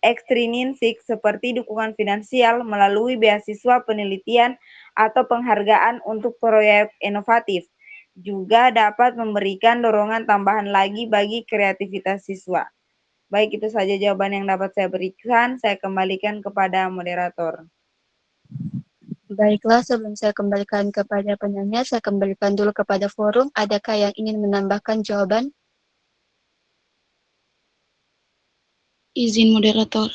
ekstrinsik seperti dukungan finansial melalui beasiswa penelitian atau penghargaan untuk proyek inovatif juga dapat memberikan dorongan tambahan lagi bagi kreativitas siswa. Baik, itu saja jawaban yang dapat saya berikan. Saya kembalikan kepada moderator. Baiklah, sebelum saya kembalikan kepada penanya, saya kembalikan dulu kepada forum. Adakah yang ingin menambahkan jawaban? Izin moderator.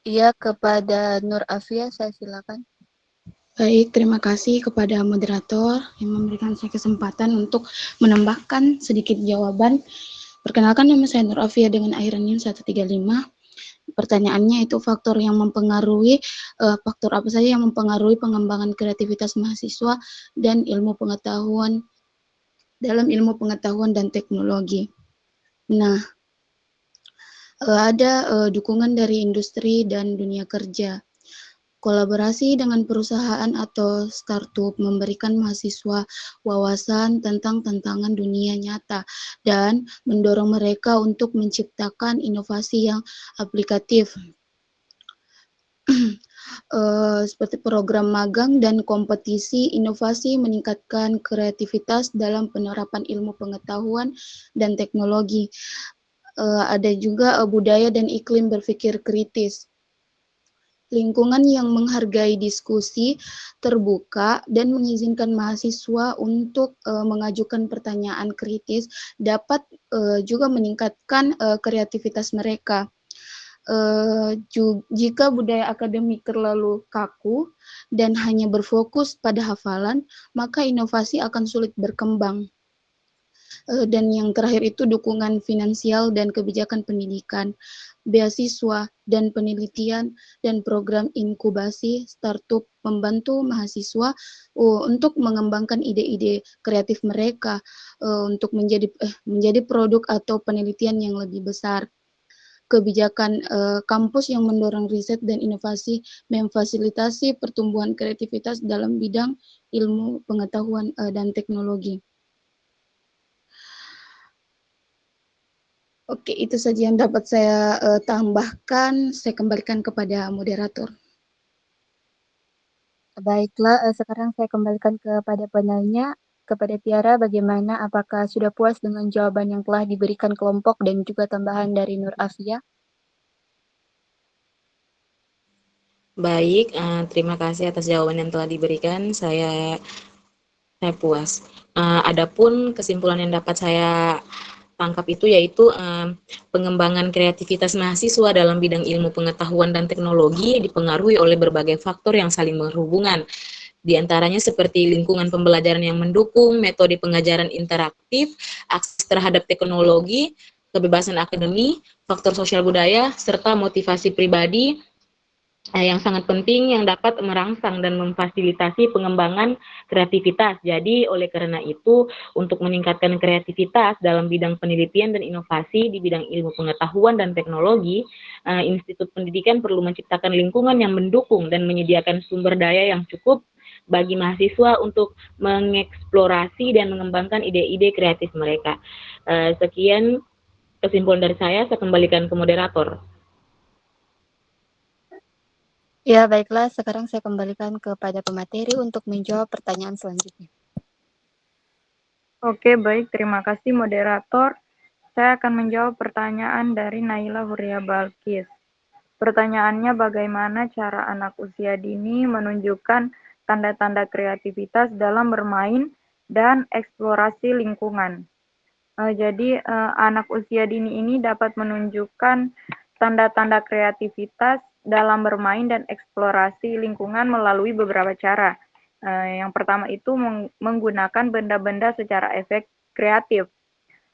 Iya, kepada Nur Afia, saya silakan. Baik, terima kasih kepada moderator yang memberikan saya kesempatan untuk menambahkan sedikit jawaban. Perkenalkan, nama saya Nur Afia dengan akhiran NIM 135. Pertanyaannya itu faktor yang mempengaruhi, faktor apa saja yang mempengaruhi pengembangan kreativitas mahasiswa dan ilmu pengetahuan dalam ilmu pengetahuan dan teknologi. Nah, ada dukungan dari industri dan dunia kerja. Kolaborasi dengan perusahaan atau startup memberikan mahasiswa wawasan tentang tantangan dunia nyata dan mendorong mereka untuk menciptakan inovasi yang aplikatif. Seperti program magang dan kompetisi inovasi meningkatkan kreativitas dalam penerapan ilmu pengetahuan dan teknologi. Ada juga budaya dan iklim berpikir kritis. Lingkungan yang menghargai diskusi terbuka dan mengizinkan mahasiswa untuk mengajukan pertanyaan kritis dapat juga meningkatkan kreativitas mereka. Jika budaya akademik terlalu kaku dan hanya berfokus pada hafalan, maka inovasi akan sulit berkembang. Dan yang terakhir itu dukungan finansial dan kebijakan pendidikan, beasiswa dan penelitian dan program inkubasi startup membantu mahasiswa untuk mengembangkan ide-ide kreatif mereka untuk menjadi produk atau penelitian yang lebih besar. kebijakan kampus yang mendorong riset dan inovasi, memfasilitasi pertumbuhan kreativitas dalam bidang ilmu pengetahuan dan teknologi. Oke, itu saja yang dapat saya tambahkan. Saya kembalikan kepada moderator. Baiklah, sekarang saya kembalikan kepada penanya, kepada Tiara, bagaimana? Apakah sudah puas dengan jawaban yang telah diberikan kelompok dan juga tambahan dari Nur Afia? Baik, terima kasih atas jawaban yang telah diberikan. Saya puas. Adapun kesimpulan yang dapat saya tangkap itu yaitu pengembangan kreativitas mahasiswa dalam bidang ilmu pengetahuan dan teknologi dipengaruhi oleh berbagai faktor yang saling berhubungan. Di antaranya seperti lingkungan pembelajaran yang mendukung, metode pengajaran interaktif, akses terhadap teknologi, kebebasan akademi, faktor sosial budaya, serta motivasi pribadi yang sangat penting yang dapat merangsang dan memfasilitasi pengembangan kreativitas. Jadi oleh karena itu untuk meningkatkan kreativitas dalam bidang penelitian dan inovasi di bidang ilmu pengetahuan dan teknologi, institut pendidikan perlu menciptakan lingkungan yang mendukung dan menyediakan sumber daya yang cukup bagi mahasiswa untuk mengeksplorasi dan mengembangkan ide-ide kreatif mereka. Sekian kesimpulan dari saya kembalikan ke moderator. Ya, baiklah. Sekarang saya kembalikan kepada pemateri untuk menjawab pertanyaan selanjutnya. Oke, baik. Terima kasih moderator. Saya akan menjawab pertanyaan dari Naila Huria Balkis. Pertanyaannya, bagaimana cara anak usia dini menunjukkan tanda-tanda kreativitas dalam bermain dan eksplorasi lingkungan? Jadi, anak usia dini ini dapat menunjukkan tanda-tanda kreativitas dalam bermain dan eksplorasi lingkungan melalui beberapa cara. Yang pertama itu menggunakan benda-benda secara efek kreatif.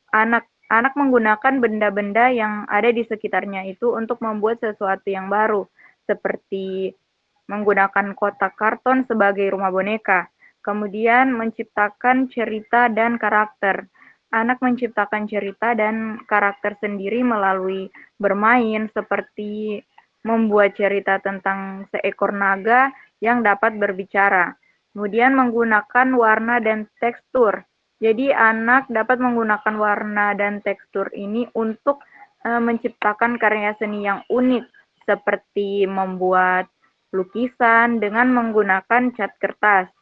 Anak menggunakan benda-benda yang ada di sekitarnya itu untuk membuat sesuatu yang baru, seperti menggunakan kotak karton sebagai rumah boneka. Kemudian menciptakan cerita dan karakter. Anak menciptakan cerita dan karakter sendiri melalui bermain, seperti membuat cerita tentang seekor naga yang dapat berbicara. Kemudian menggunakan warna dan tekstur. Jadi anak dapat menggunakan warna dan tekstur ini untuk menciptakan karya seni yang unik, seperti membuat lukisan dengan menggunakan cat kertas.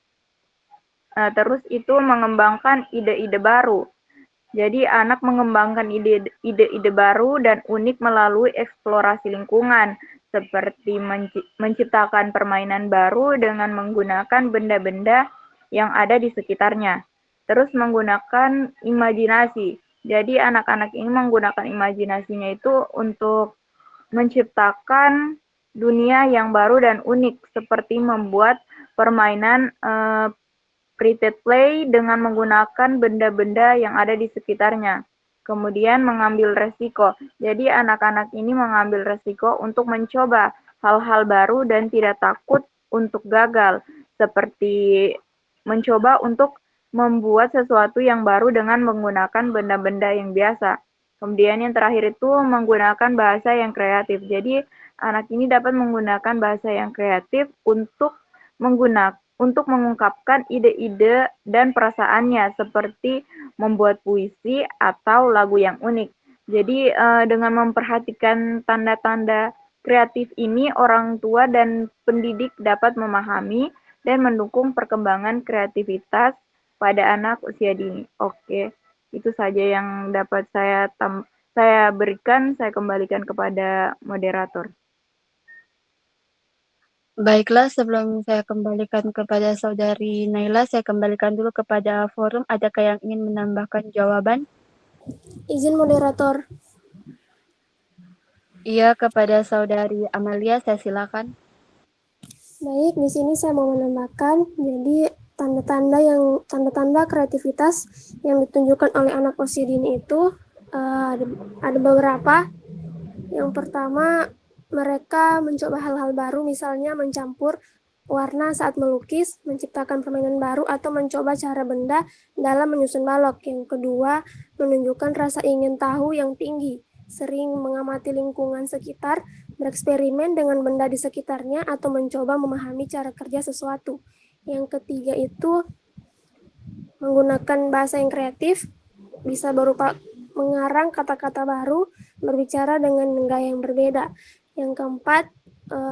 Terus itu mengembangkan ide-ide baru. Jadi anak mengembangkan ide-ide baru dan unik melalui eksplorasi lingkungan, seperti menciptakan permainan baru dengan menggunakan benda-benda yang ada di sekitarnya. Terus menggunakan imajinasi. Jadi anak-anak ini menggunakan imajinasinya itu untuk menciptakan dunia yang baru dan unik, seperti membuat permainan pretend play dengan menggunakan benda-benda yang ada di sekitarnya. Kemudian mengambil resiko. Jadi anak-anak ini mengambil resiko untuk mencoba hal-hal baru dan tidak takut untuk gagal, seperti mencoba untuk membuat sesuatu yang baru dengan menggunakan benda-benda yang biasa. Kemudian yang terakhir itu menggunakan bahasa yang kreatif. Jadi anak ini dapat menggunakan bahasa yang kreatif untuk mengungkapkan ide-ide dan perasaannya, seperti membuat puisi atau lagu yang unik. Jadi dengan memperhatikan tanda-tanda kreatif ini, orang tua dan pendidik dapat memahami dan mendukung perkembangan kreativitas pada anak usia dini. Oke, itu saja yang dapat saya berikan. Saya kembalikan kepada moderator. Baiklah, sebelum saya kembalikan kepada Saudari Naila, saya kembalikan dulu kepada forum. Adakah yang ingin menambahkan jawaban? Izin moderator. Iya, kepada Saudari Amalia, saya silakan. Baik, di sini saya mau menambahkan, jadi tanda-tanda kreativitas yang ditunjukkan oleh anak usia dini itu ada beberapa. Yang pertama, mereka mencoba hal-hal baru, misalnya mencampur warna saat melukis, menciptakan permainan baru, atau mencoba cara benda dalam menyusun balok. Yang kedua, menunjukkan rasa ingin tahu yang tinggi, sering mengamati lingkungan sekitar, bereksperimen dengan benda di sekitarnya, atau mencoba memahami cara kerja sesuatu. Yang ketiga itu menggunakan bahasa yang kreatif, bisa berupa mengarang kata-kata baru, berbicara dengan gaya yang berbeda. Yang keempat,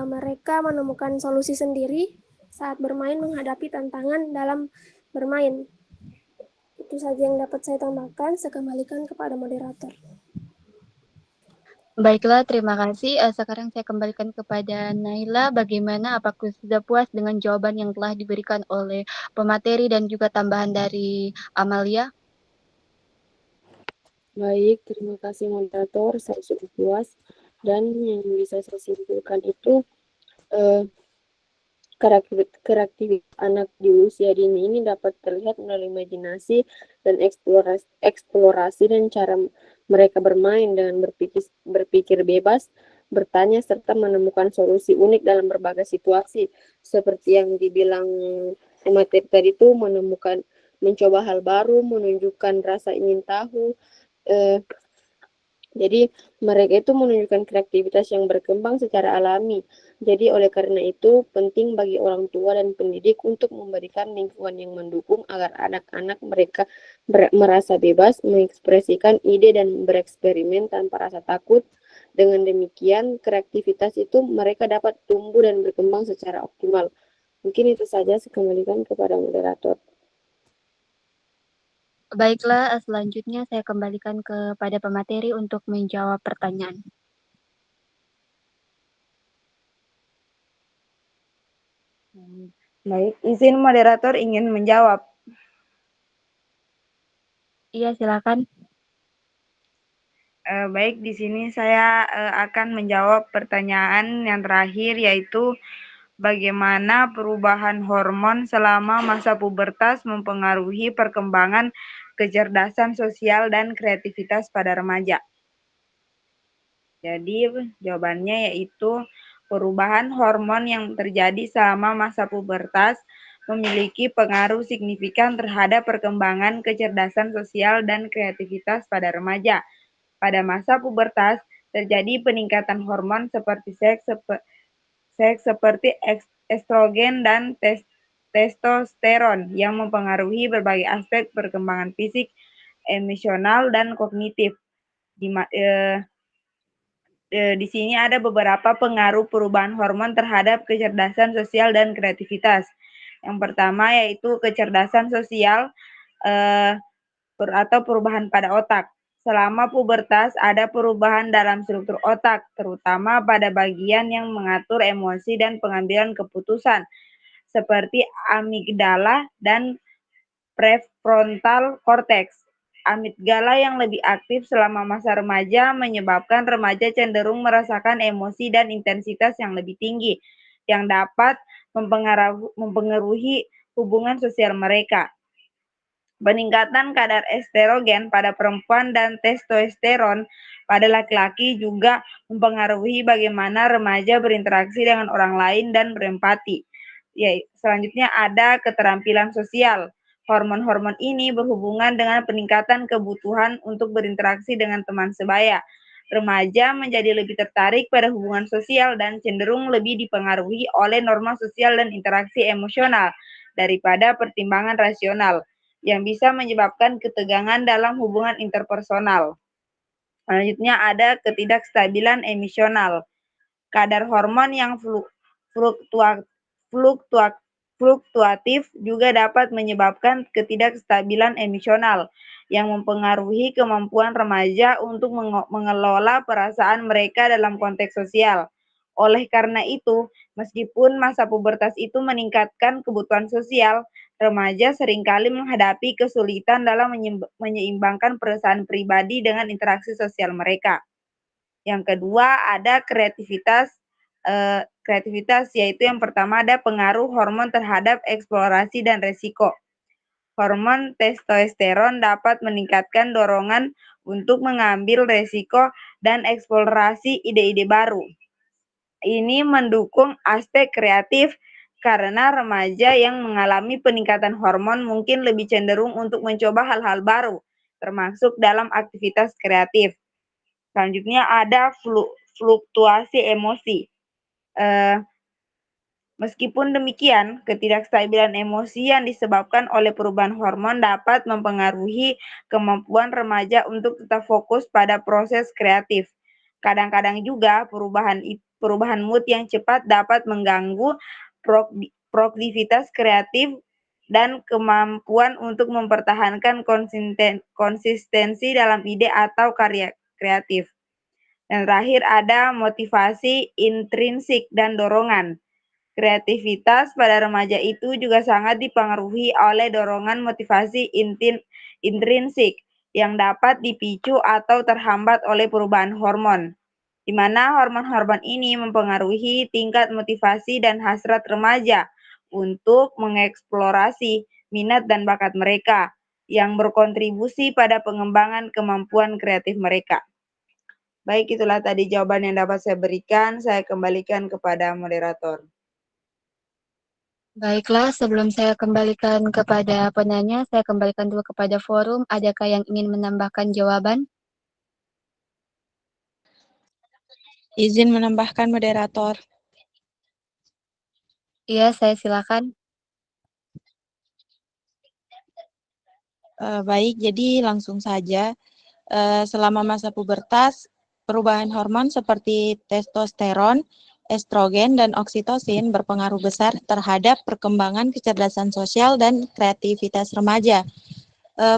mereka menemukan solusi sendiri saat bermain menghadapi tantangan dalam bermain. Itu saja yang dapat saya tambahkan. Saya kembalikan kepada moderator. Baiklah, terima kasih. Sekarang saya kembalikan kepada Naila. Bagaimana? Apakah sudah puas dengan jawaban yang telah diberikan oleh pemateri dan juga tambahan dari Amalia? Baik, terima kasih moderator. Saya sudah puas. Dan yang bisa saya simpulkan itu kreativitas anak di usia dini ini dapat terlihat melalui imajinasi dan eksplorasi dan cara mereka bermain dengan berpikir bebas, bertanya, serta menemukan solusi unik dalam berbagai situasi. Seperti yang dibilang materi tadi itu, mencoba hal baru, menunjukkan rasa ingin tahu. Jadi mereka itu menunjukkan kreativitas yang berkembang secara alami. Jadi oleh karena itu penting bagi orang tua dan pendidik untuk memberikan lingkungan yang mendukung agar anak-anak mereka merasa bebas mengekspresikan ide dan bereksperimen tanpa rasa takut. Dengan demikian kreativitas itu mereka dapat tumbuh dan berkembang secara optimal. Mungkin itu saja, saya kembalikan kepada moderator. Baiklah, selanjutnya saya kembalikan kepada pemateri untuk menjawab pertanyaan. Baik, izin moderator ingin menjawab. Iya, silakan. Baik, di sini saya akan menjawab pertanyaan yang terakhir, yaitu bagaimana perubahan hormon selama masa pubertas mempengaruhi perkembangan kecerdasan sosial dan kreativitas pada remaja. Jadi jawabannya yaitu perubahan hormon yang terjadi selama masa pubertas memiliki pengaruh signifikan terhadap perkembangan kecerdasan sosial dan kreativitas pada remaja. Pada masa pubertas terjadi peningkatan hormon seperti seks seperti estrogen dan testosteron yang mempengaruhi berbagai aspek perkembangan fisik, emosional, dan kognitif. Di sini ada beberapa pengaruh perubahan hormon terhadap kecerdasan sosial dan kreativitas. Yang pertama yaitu kecerdasan sosial atau perubahan pada otak. Selama pubertas ada perubahan dalam struktur otak, terutama pada bagian yang mengatur emosi dan pengambilan keputusan, seperti amigdala dan prefrontal cortex. Amigdala yang lebih aktif selama masa remaja menyebabkan remaja cenderung merasakan emosi dan intensitas yang lebih tinggi, yang dapat mempengaruhi hubungan sosial mereka. Peningkatan kadar estrogen pada perempuan dan testosteron pada laki-laki juga mempengaruhi bagaimana remaja berinteraksi dengan orang lain dan berempati. Selanjutnya ada keterampilan sosial. Hormon-hormon ini berhubungan dengan peningkatan kebutuhan untuk berinteraksi dengan teman sebaya. Remaja menjadi lebih tertarik pada hubungan sosial dan cenderung lebih dipengaruhi oleh norma sosial dan interaksi emosional daripada pertimbangan rasional, yang bisa menyebabkan ketegangan dalam hubungan interpersonal. Selanjutnya ada ketidakstabilan emosional. Kadar hormon yang fluktuatif juga dapat menyebabkan ketidakstabilan emosional yang mempengaruhi kemampuan remaja untuk mengelola perasaan mereka dalam konteks sosial. Oleh karena itu, meskipun masa pubertas itu meningkatkan kebutuhan sosial, remaja seringkali menghadapi kesulitan dalam menyeimbangkan perasaan pribadi dengan interaksi sosial mereka. Yang kedua ada kreativitas, yaitu yang pertama ada pengaruh hormon terhadap eksplorasi dan resiko. Hormon testosteron dapat meningkatkan dorongan untuk mengambil resiko dan eksplorasi ide-ide baru. Ini mendukung aspek kreatif karena remaja yang mengalami peningkatan hormon mungkin lebih cenderung untuk mencoba hal-hal baru, termasuk dalam aktivitas kreatif. Selanjutnya ada fluktuasi emosi. Meskipun demikian, ketidakstabilan emosi yang disebabkan oleh perubahan hormon dapat mempengaruhi kemampuan remaja untuk tetap fokus pada proses kreatif. Kadang-kadang juga perubahan mood yang cepat dapat mengganggu produktivitas kreatif dan kemampuan untuk mempertahankan konsistensi dalam ide atau karya kreatif. Dan terakhir ada motivasi intrinsik dan dorongan. Kreativitas pada remaja itu juga sangat dipengaruhi oleh dorongan motivasi intrinsik yang dapat dipicu atau terhambat oleh perubahan hormon, di mana hormon-hormon ini mempengaruhi tingkat motivasi dan hasrat remaja untuk mengeksplorasi minat dan bakat mereka yang berkontribusi pada pengembangan kemampuan kreatif mereka. Baik, itulah tadi jawaban yang dapat saya berikan. Saya kembalikan kepada moderator. Baiklah, sebelum saya kembalikan kepada penanya, saya kembalikan dulu kepada forum. Adakah yang ingin menambahkan jawaban? Izin menambahkan moderator. Iya, saya silakan. Baik, jadi langsung saja. Selama masa pubertas, perubahan hormon seperti testosteron, estrogen, dan oksitosin berpengaruh besar terhadap perkembangan kecerdasan sosial dan kreativitas remaja.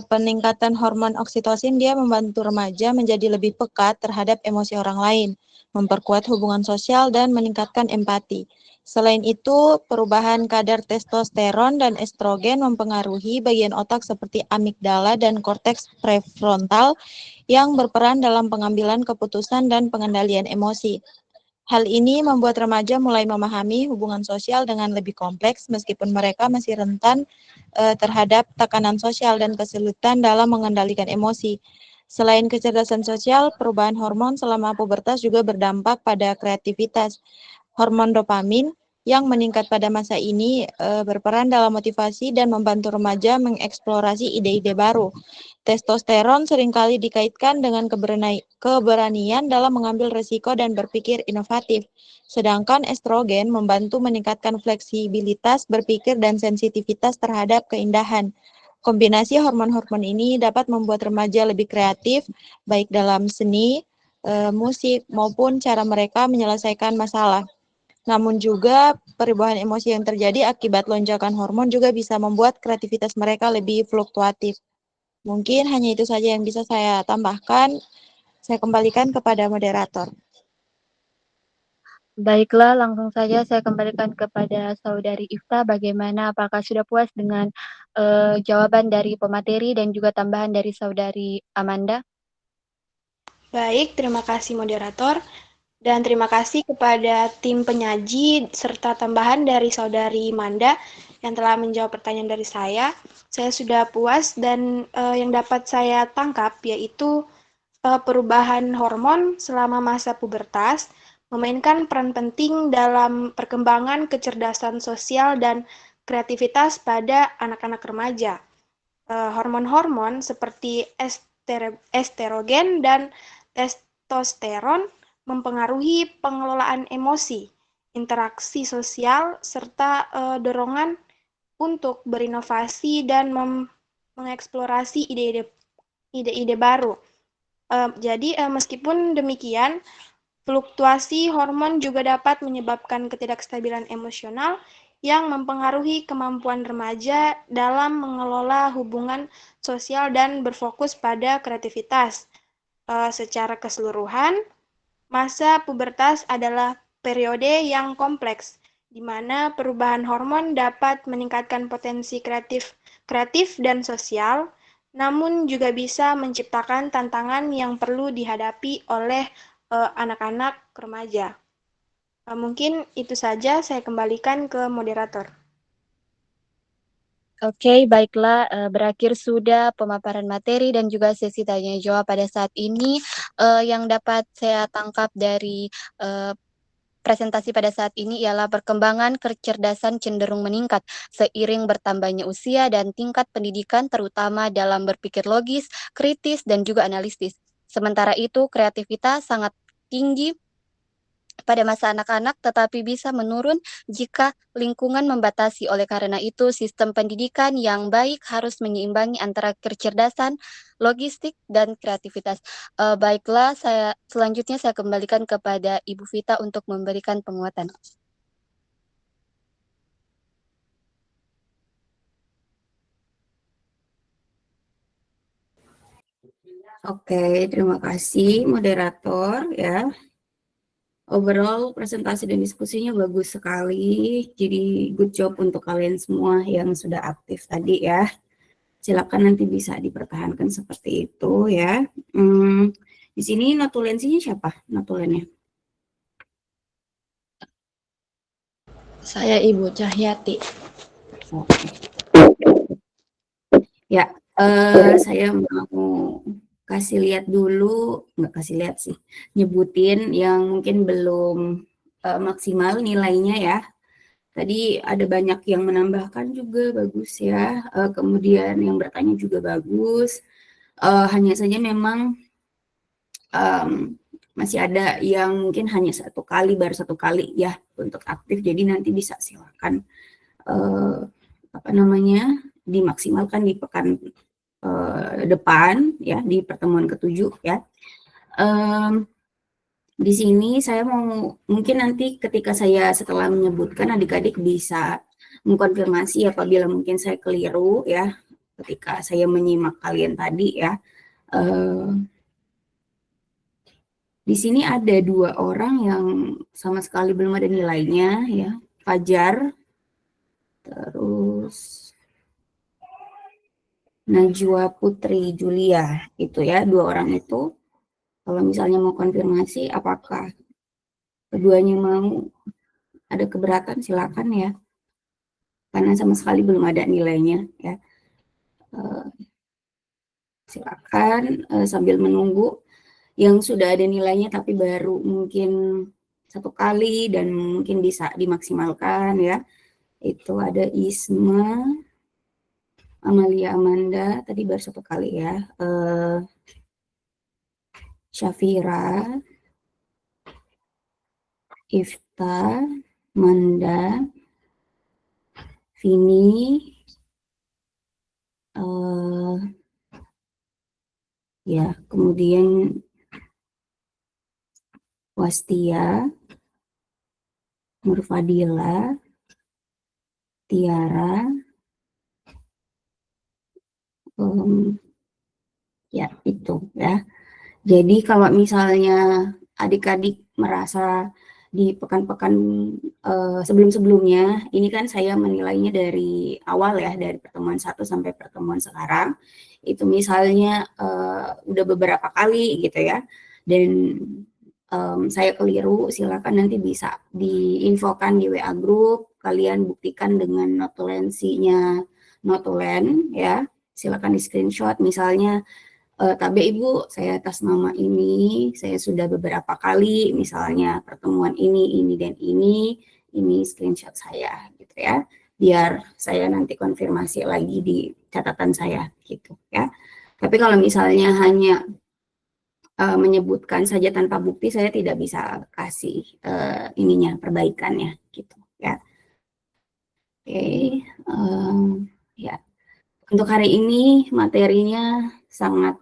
Peningkatan hormon oksitosin dia membantu remaja menjadi lebih peka terhadap emosi orang lain, memperkuat hubungan sosial, dan meningkatkan empati. Selain itu, perubahan kadar testosteron dan estrogen mempengaruhi bagian otak seperti amigdala dan korteks prefrontal yang berperan dalam pengambilan keputusan dan pengendalian emosi. Hal ini membuat remaja mulai memahami hubungan sosial dengan lebih kompleks meskipun mereka masih rentan terhadap tekanan sosial dan kesulitan dalam mengendalikan emosi. Selain kecerdasan sosial, perubahan hormon selama pubertas juga berdampak pada kreativitas. Hormon dopamin yang meningkat pada masa ini berperan dalam motivasi dan membantu remaja mengeksplorasi ide-ide baru. Testosteron seringkali dikaitkan dengan keberanian dalam mengambil risiko dan berpikir inovatif. Sedangkan estrogen membantu meningkatkan fleksibilitas berpikir dan sensitivitas terhadap keindahan. Kombinasi hormon-hormon ini dapat membuat remaja lebih kreatif, baik dalam seni, musik, maupun cara mereka menyelesaikan masalah. Namun juga perubahan emosi yang terjadi akibat lonjakan hormon juga bisa membuat kreativitas mereka lebih fluktuatif. Mungkin hanya itu saja yang bisa saya tambahkan. Saya kembalikan kepada moderator. Baiklah, langsung saja saya kembalikan kepada Saudari Ifta. Bagaimana, apakah sudah puas dengan jawaban dari pemateri dan juga tambahan dari Saudari Amanda? Baik, terima kasih moderator. Dan terima kasih kepada tim penyaji serta tambahan dari Saudari Manda yang telah menjawab pertanyaan dari saya. Saya sudah puas dan yang dapat saya tangkap yaitu perubahan hormon selama masa pubertas memainkan peran penting dalam perkembangan kecerdasan sosial dan kreativitas pada anak-anak remaja. Hormon-hormon seperti estrogen dan testosteron mempengaruhi pengelolaan emosi, interaksi sosial, serta dorongan untuk berinovasi dan mengeksplorasi ide-ide baru. Jadi meskipun demikian, fluktuasi hormon juga dapat menyebabkan ketidakstabilan emosional yang mempengaruhi kemampuan remaja dalam mengelola hubungan sosial dan berfokus pada kreativitas. Secara keseluruhan, masa pubertas adalah periode yang kompleks, di mana perubahan hormon dapat meningkatkan potensi kreatif dan sosial, namun juga bisa menciptakan tantangan yang perlu dihadapi oleh anak-anak remaja. Mungkin itu saja, saya kembalikan ke moderator. Oke, baiklah, berakhir sudah pemaparan materi dan juga sesi tanya jawab pada saat ini. Yang dapat saya tangkap dari presentasi pada saat ini ialah perkembangan kecerdasan cenderung meningkat seiring bertambahnya usia dan tingkat pendidikan terutama dalam berpikir logis, kritis, dan juga analitis. Sementara itu, kreativitas sangat tinggi pada masa anak-anak, tetapi bisa menurun jika lingkungan membatasi. Oleh karena itu, sistem pendidikan yang baik harus menyeimbangi antara kecerdasan, logistik, dan kreativitas. Baiklah, selanjutnya saya kembalikan kepada Ibu Vita untuk memberikan penguatan. Oke, terima kasih moderator ya. Overall presentasi dan diskusinya bagus sekali. Jadi good job untuk kalian semua yang sudah aktif tadi ya. Silakan nanti bisa dipertahankan seperti itu ya. Di sini notulensinya siapa? Notulennya? Saya Ibu Cahyati. Oke. Ya, saya mau kasih lihat dulu, nggak kasih lihat sih, nyebutin yang mungkin belum maksimal nilainya ya. Tadi ada banyak yang menambahkan juga bagus ya, kemudian yang bertanya juga bagus. Hanya saja memang masih ada yang mungkin hanya baru satu kali ya untuk aktif. Jadi nanti bisa silakan dimaksimalkan di pekan depan ya, di pertemuan ke-7 ya. Di sini saya mau mungkin nanti ketika saya setelah menyebutkan adik-adik bisa mengkonfirmasi apabila mungkin saya keliru ya ketika saya menyimak kalian tadi ya. Di sini ada 2 orang yang sama sekali belum ada nilainya ya, Fajar, terus Najwa Putri Julia, itu ya, 2 orang itu. Kalau misalnya mau konfirmasi apakah keduanya mau, ada keberatan silakan ya, karena sama sekali belum ada nilainya ya. Silakan sambil menunggu yang sudah ada nilainya tapi baru mungkin 1 kali dan mungkin bisa dimaksimalkan ya. Itu ada Isma, Amalia Amanda, tadi baru 1 kali ya. Syafira, Ifta, Manda, Vini, ya, kemudian Wastia, Nurfadila, Tiara, ya itu ya. Jadi kalau misalnya adik-adik merasa di pekan-pekan sebelum-sebelumnya, ini kan saya menilainya dari awal ya, dari pertemuan 1 sampai pertemuan sekarang, itu misalnya udah beberapa kali gitu ya, dan saya keliru, silakan nanti bisa diinfokan di WA group, kalian buktikan dengan notulensinya notulen ya, silakan di screenshot misalnya, Tabe Ibu, saya atas nama ini, saya sudah beberapa kali, misalnya pertemuan ini dan ini screenshot saya, gitu ya. Biar saya nanti konfirmasi lagi di catatan saya, gitu ya. Tapi kalau misalnya hanya menyebutkan saja tanpa bukti, saya tidak bisa kasih perbaikannya, gitu ya. Oke, ya. Untuk hari ini materinya sangat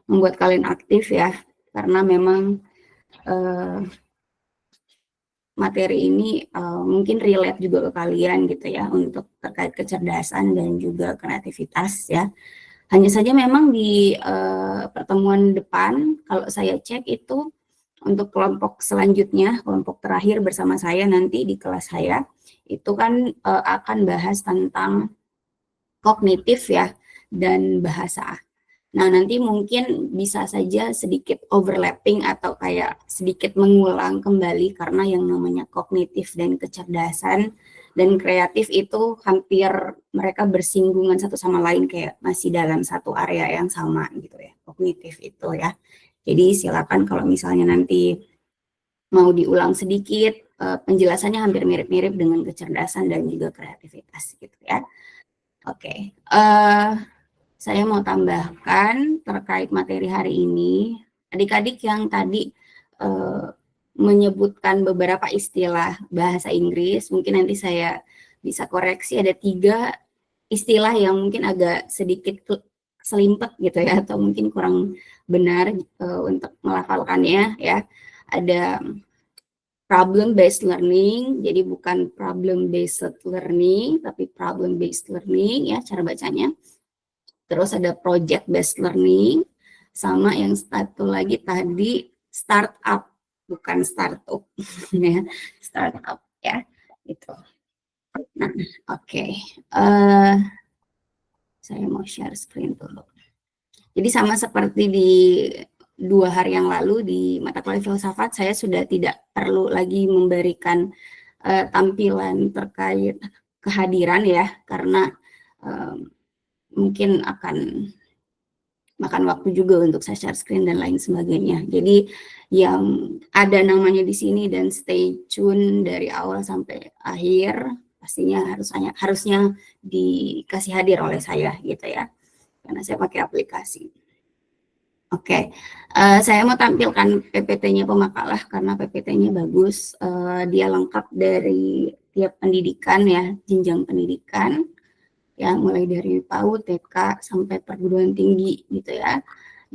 membuat kalian aktif ya, karena memang materi ini mungkin relate juga ke kalian gitu ya, untuk terkait kecerdasan dan juga kreativitas ya. Hanya saja memang di pertemuan depan, kalau saya cek itu untuk kelompok selanjutnya, kelompok terakhir bersama saya nanti di kelas saya, itu kan akan bahas tentang kognitif ya, dan bahasa. Nah, nanti mungkin bisa saja sedikit overlapping atau kayak sedikit mengulang kembali karena yang namanya kognitif dan kecerdasan dan kreatif itu hampir mereka bersinggungan satu sama lain, kayak masih dalam satu area yang sama gitu ya, kognitif itu ya. Jadi silakan kalau misalnya nanti mau diulang sedikit, penjelasannya hampir mirip-mirip dengan kecerdasan dan juga kreativitas gitu ya. Oke, saya mau tambahkan terkait materi hari ini. Adik-adik yang tadi menyebutkan beberapa istilah bahasa Inggris, mungkin nanti saya bisa koreksi, ada 3 istilah yang mungkin agak sedikit selimpet gitu ya, atau mungkin kurang benar untuk melafalkannya ya. Ada problem based learning, jadi bukan problem based learning, tapi problem based learning ya cara bacanya. Terus ada project based learning, sama yang satu lagi tadi startup, bukan startup ya, startup ya, gitu. Nah, oke. Saya mau share screen dulu. Jadi sama seperti di 2 hari yang lalu di mata kuliah filsafat, saya sudah tidak perlu lagi memberikan tampilan terkait kehadiran ya, karena mungkin akan makan waktu juga untuk saya share screen dan lain sebagainya. Jadi yang ada namanya di sini dan stay tune dari awal sampai akhir, pastinya harusnya dikasih hadir oleh saya gitu ya, karena saya pakai aplikasi. Oke, saya mau tampilkan PPT-nya pemakalah karena PPT-nya bagus, dia lengkap dari tiap pendidikan ya, jenjang pendidikan, ya mulai dari PAUD, TK, sampai perguruan tinggi gitu ya.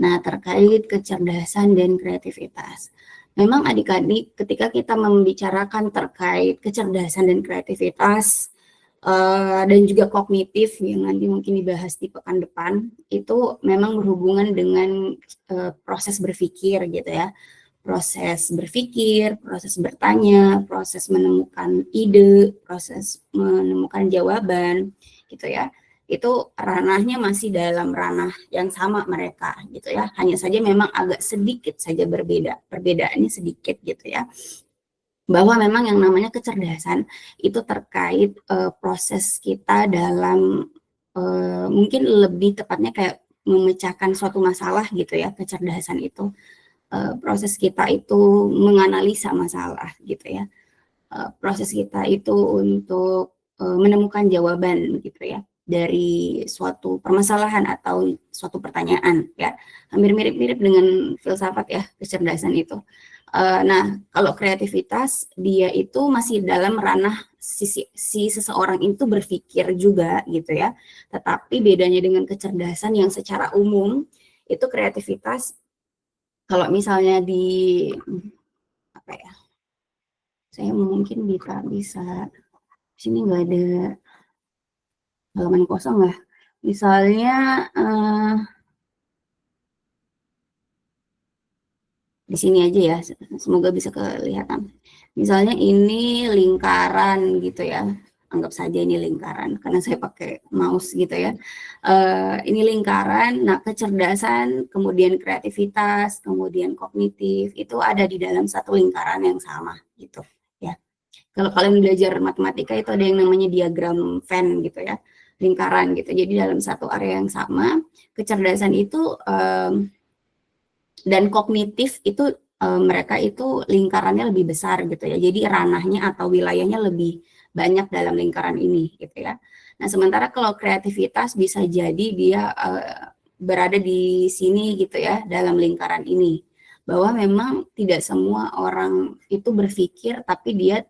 Nah, terkait kecerdasan dan kreativitas. Memang adik-adik ketika kita membicarakan terkait kecerdasan dan kreativitas, dan juga kognitif yang nanti mungkin dibahas di pekan depan, itu memang berhubungan dengan proses berpikir gitu ya. Proses berpikir, proses bertanya, proses menemukan ide, proses menemukan jawaban gitu ya. Itu ranahnya masih dalam ranah yang sama mereka gitu ya. Hanya saja memang agak sedikit saja berbeda. Perbedaannya sedikit gitu ya. Bahwa memang yang namanya kecerdasan itu terkait proses kita dalam mungkin lebih tepatnya kayak memecahkan suatu masalah gitu ya. Kecerdasan itu proses kita itu menganalisa masalah gitu ya. Proses kita itu untuk menemukan jawaban gitu ya dari suatu permasalahan atau suatu pertanyaan ya. Hampir mirip-mirip dengan filsafat ya, kecerdasan itu. Nah, kalau kreativitas dia itu masih dalam ranah si seseorang itu berpikir juga gitu ya. Tetapi bedanya dengan kecerdasan yang secara umum itu kreativitas, kalau misalnya di apa ya? Saya mungkin bisa sini nggak ada halaman kosong lah. Misalnya di sini aja ya, semoga bisa kelihatan. Misalnya ini lingkaran gitu ya, anggap saja ini lingkaran karena saya pakai mouse gitu ya. Ini lingkaran, nah kecerdasan, kemudian kreativitas, kemudian kognitif itu ada di dalam satu lingkaran yang sama gitu ya. Kalau kalian belajar matematika itu ada yang namanya diagram Venn gitu ya, lingkaran gitu. Jadi dalam satu area yang sama, kecerdasan itu dan kognitif itu mereka itu lingkarannya lebih besar gitu ya. Jadi ranahnya atau wilayahnya lebih banyak dalam lingkaran ini gitu ya. Nah, sementara kalau kreativitas bisa jadi dia berada di sini gitu ya, dalam lingkaran ini. Bahwa memang tidak semua orang itu berpikir tapi dia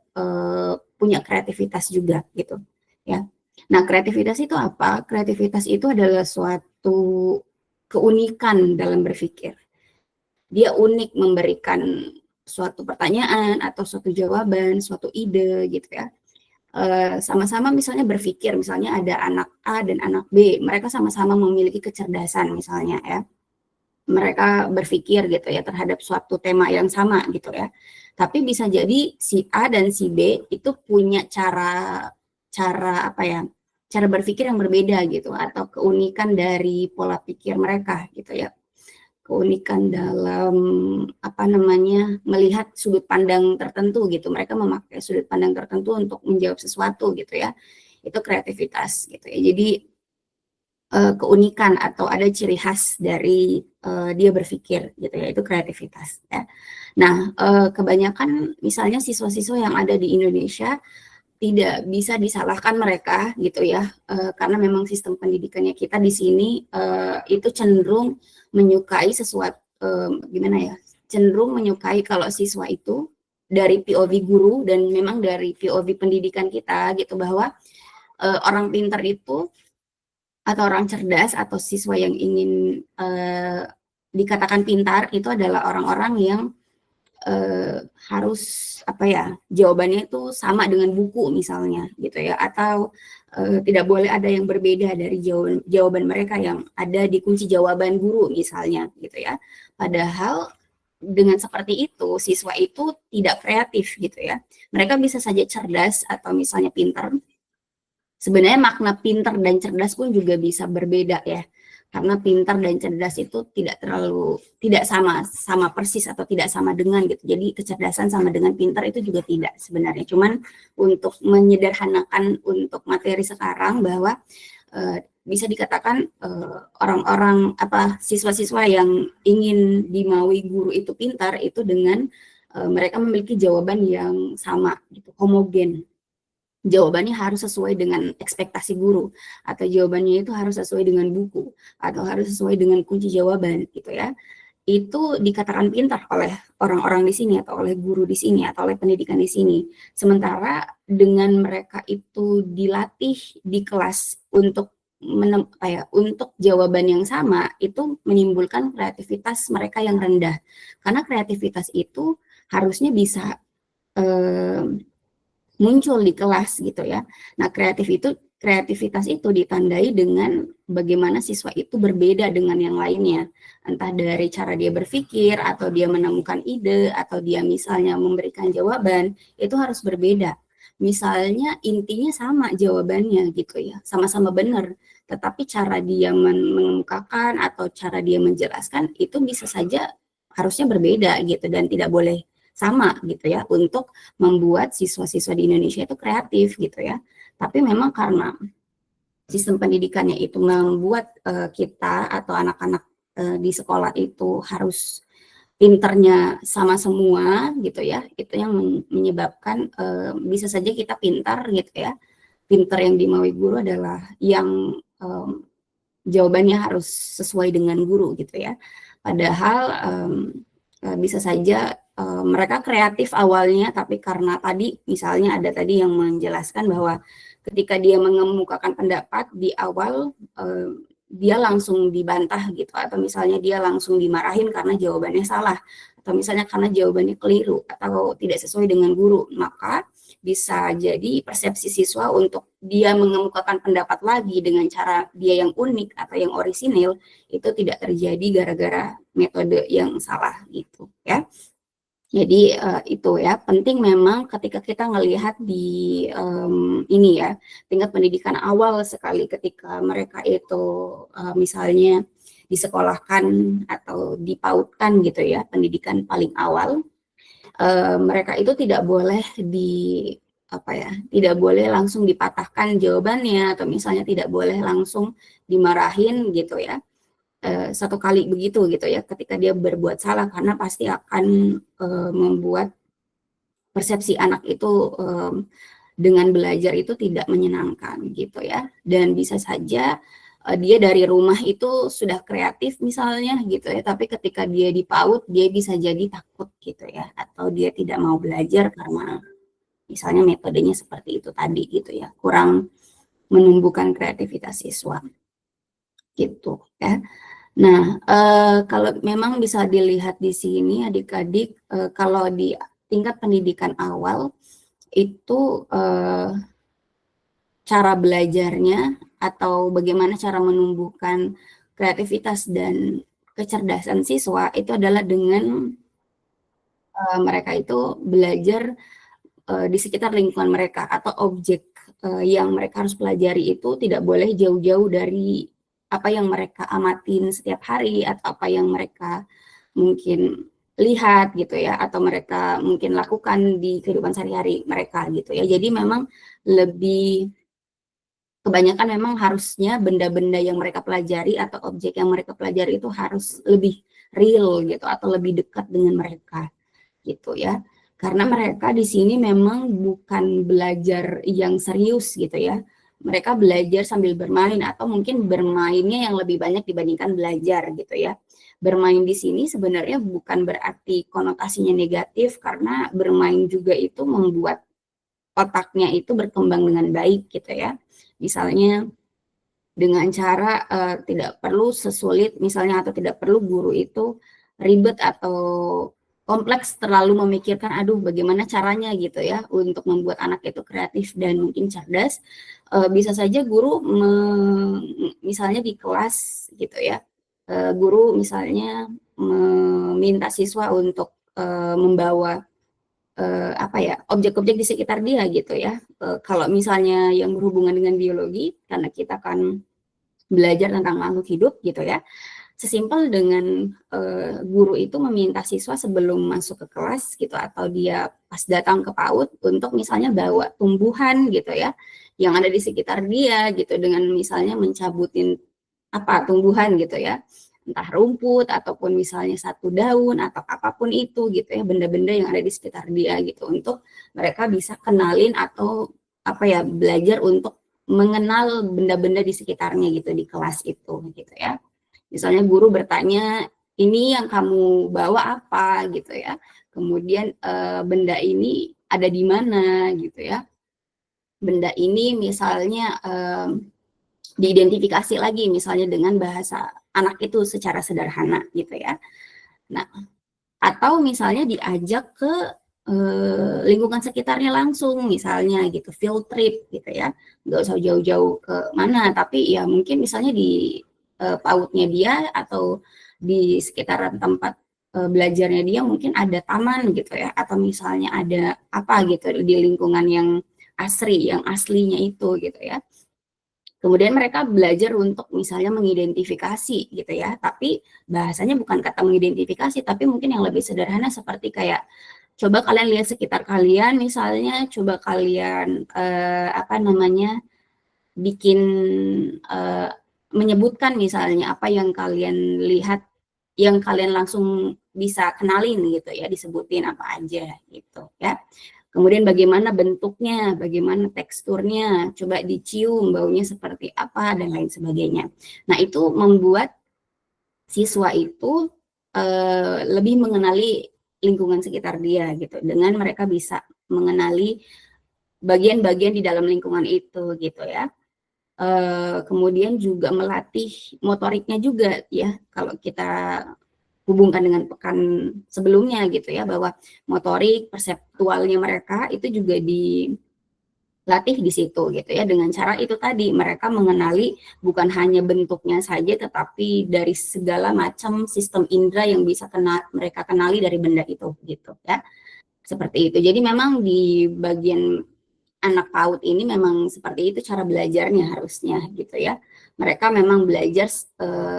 punya kreativitas juga gitu ya. Nah, kreativitas itu apa? Kreativitas itu adalah suatu keunikan dalam berpikir. Dia unik memberikan suatu pertanyaan atau suatu jawaban, suatu ide gitu ya. Sama-sama misalnya berpikir, misalnya ada anak A dan anak B, mereka sama-sama memiliki kecerdasan misalnya ya. Mereka berpikir gitu ya terhadap suatu tema yang sama gitu ya. Tapi bisa jadi si A dan si B itu punya cara apa ya? Cara berpikir yang berbeda gitu atau keunikan dari pola pikir mereka gitu ya. Keunikan dalam apa namanya melihat sudut pandang tertentu gitu, mereka memakai sudut pandang tertentu untuk menjawab sesuatu gitu ya, itu kreativitas gitu ya. Jadi keunikan atau ada ciri khas dari dia berpikir gitu ya, itu kreativitas ya. Nah, kebanyakan misalnya siswa-siswa yang ada di Indonesia tidak bisa disalahkan mereka gitu ya, karena memang sistem pendidikannya kita di sini itu cenderung menyukai sesuatu, gimana ya, cenderung menyukai kalau siswa itu dari POV guru dan memang dari POV pendidikan kita gitu, bahwa orang pintar itu atau orang cerdas atau siswa yang ingin dikatakan pintar itu adalah orang-orang yang harus apa ya, jawabannya itu sama dengan buku misalnya gitu ya, atau tidak boleh ada yang berbeda dari jawaban mereka yang ada di kunci jawaban guru misalnya gitu ya. Padahal dengan seperti itu siswa itu tidak kreatif gitu ya. Mereka bisa saja cerdas atau misalnya pintar. Sebenarnya makna pintar dan cerdas pun juga bisa berbeda ya. Karena pintar dan cerdas itu tidak sama persis atau tidak sama dengan gitu. Jadi kecerdasan sama dengan pintar itu juga tidak sebenarnya. Cuman untuk menyederhanakan untuk materi sekarang bahwa bisa dikatakan orang-orang siswa-siswa yang ingin dimaui guru itu pintar itu dengan mereka memiliki jawaban yang sama gitu, homogen. Jawabannya harus sesuai dengan ekspektasi guru, atau jawabannya itu harus sesuai dengan buku, atau harus sesuai dengan kunci jawaban gitu ya. Itu dikatakan pintar oleh orang-orang di sini, atau oleh guru di sini, atau oleh pendidikan di sini. Sementara dengan mereka itu dilatih di kelas untuk untuk jawaban yang sama, itu menimbulkan kreativitas mereka yang rendah. Karena kreativitas itu harusnya bisa muncul di kelas gitu ya. Nah, kreativitas itu ditandai dengan bagaimana siswa itu berbeda dengan yang lainnya. Entah dari cara dia berpikir, atau dia menemukan ide, atau dia misalnya memberikan jawaban, itu harus berbeda. Misalnya intinya sama jawabannya gitu ya, sama-sama benar. Tetapi cara dia mengemukakan atau cara dia menjelaskan itu bisa saja harusnya berbeda gitu, dan tidak boleh sama gitu ya, untuk membuat siswa-siswa di Indonesia itu kreatif gitu ya. Tapi memang karena sistem pendidikannya itu membuat kita atau anak-anak di sekolah itu harus pinternya sama semua gitu ya, itu yang menyebabkan bisa saja kita pintar gitu ya. Pintar yang dimaui guru adalah yang jawabannya harus sesuai dengan guru gitu ya. Padahal bisa saja mereka kreatif awalnya, tapi karena tadi misalnya ada tadi yang menjelaskan bahwa ketika dia mengemukakan pendapat di awal dia langsung dibantah gitu, atau misalnya dia langsung dimarahin karena jawabannya salah, atau misalnya karena jawabannya keliru atau tidak sesuai dengan guru, maka bisa jadi persepsi siswa untuk dia mengemukakan pendapat lagi dengan cara dia yang unik atau yang orisinil itu tidak terjadi gara-gara metode yang salah gitu ya. Jadi itu ya, penting memang ketika kita ngelihat di ini ya, tingkat pendidikan awal sekali ketika mereka itu misalnya disekolahkan atau dipautkan gitu ya, pendidikan paling awal, mereka itu tidak boleh tidak boleh langsung dipatahkan jawabannya, atau misalnya tidak boleh langsung dimarahin gitu ya. Satu kali begitu gitu ya, ketika dia berbuat salah, karena pasti akan membuat persepsi anak itu dengan belajar itu tidak menyenangkan gitu ya. Dan bisa saja dia dari rumah itu sudah kreatif misalnya gitu ya, tapi ketika dia di PAUD dia bisa jadi takut gitu ya, atau dia tidak mau belajar karena misalnya metodenya seperti itu tadi gitu ya, kurang menumbuhkan kreativitas siswa gitu ya. Nah, kalau memang bisa dilihat di sini adik-adik, kalau di tingkat pendidikan awal itu cara belajarnya atau bagaimana cara menumbuhkan kreativitas dan kecerdasan siswa itu adalah dengan mereka itu belajar di sekitar lingkungan mereka, atau objek yang mereka harus pelajari itu tidak boleh jauh-jauh dari apa yang mereka amatin setiap hari, atau apa yang mereka mungkin lihat gitu ya, atau mereka mungkin lakukan di kehidupan sehari-hari mereka gitu ya. Jadi memang kebanyakan memang harusnya benda-benda yang mereka pelajari atau objek yang mereka pelajari itu harus lebih real gitu, atau lebih dekat dengan mereka gitu ya. karena mereka di sini memang bukan belajar yang serius gitu ya. Mereka belajar sambil bermain atau mungkin bermainnya yang lebih banyak dibandingkan belajar gitu ya. Bermain di sini sebenarnya bukan berarti konotasinya negatif, karena bermain juga itu membuat otaknya itu berkembang dengan baik gitu ya. Misalnya dengan cara tidak perlu sesulit misalnya, atau tidak perlu guru itu ribet atau kompleks terlalu memikirkan aduh bagaimana caranya gitu ya untuk membuat anak itu kreatif dan mungkin cerdas. Bisa saja guru misalnya di kelas gitu ya, guru misalnya meminta siswa untuk membawa apa ya, objek-objek di sekitar dia gitu ya. Kalau misalnya yang berhubungan dengan biologi, karena kita akan belajar tentang makhluk hidup gitu ya, sesimpel dengan guru itu meminta siswa sebelum masuk ke kelas gitu, atau dia pas datang ke PAUD untuk misalnya bawa tumbuhan gitu ya yang ada di sekitar dia gitu, dengan misalnya mencabutin apa tumbuhan gitu ya, entah rumput ataupun misalnya satu daun atau apapun itu gitu ya, benda-benda yang ada di sekitar dia gitu, untuk mereka bisa kenalin atau apa ya, belajar untuk mengenal benda-benda di sekitarnya gitu di kelas itu gitu ya. Misalnya guru bertanya, ini yang kamu bawa apa gitu ya, kemudian benda ini ada di mana gitu ya, benda ini misalnya diidentifikasi lagi misalnya dengan bahasa anak itu secara sederhana gitu ya. Nah, atau misalnya diajak ke lingkungan sekitarnya langsung misalnya gitu, field trip gitu ya, nggak usah jauh-jauh ke mana, tapi ya mungkin misalnya di PAUD-nya dia atau di sekitaran tempat belajarnya dia mungkin ada taman gitu ya, atau misalnya ada apa gitu di lingkungan yang asri, yang aslinya itu gitu ya. Kemudian mereka belajar untuk misalnya mengidentifikasi gitu ya, tapi bahasanya bukan kata mengidentifikasi, tapi mungkin yang lebih sederhana seperti kayak, coba kalian lihat sekitar kalian misalnya, coba kalian apa namanya, bikin menyebutkan misalnya apa yang kalian lihat, yang kalian langsung bisa kenalin gitu ya, disebutin apa aja gitu ya. Kemudian bagaimana bentuknya, bagaimana teksturnya, coba dicium baunya seperti apa dan lain sebagainya. Nah, itu membuat siswa itu lebih mengenali lingkungan sekitar dia gitu, dengan mereka bisa mengenali bagian-bagian di dalam lingkungan itu gitu ya. Kemudian juga melatih motoriknya juga ya, kalau kita hubungkan dengan pekan sebelumnya gitu ya, bahwa motorik, perseptualnya mereka itu juga dilatih di situ gitu ya, dengan cara itu tadi, mereka mengenali bukan hanya bentuknya saja, tetapi dari segala macam sistem indera yang bisa mereka kenali dari benda itu gitu ya, seperti itu. Jadi memang di bagian anak PAUD ini memang seperti itu cara belajarnya harusnya gitu ya. Mereka memang belajar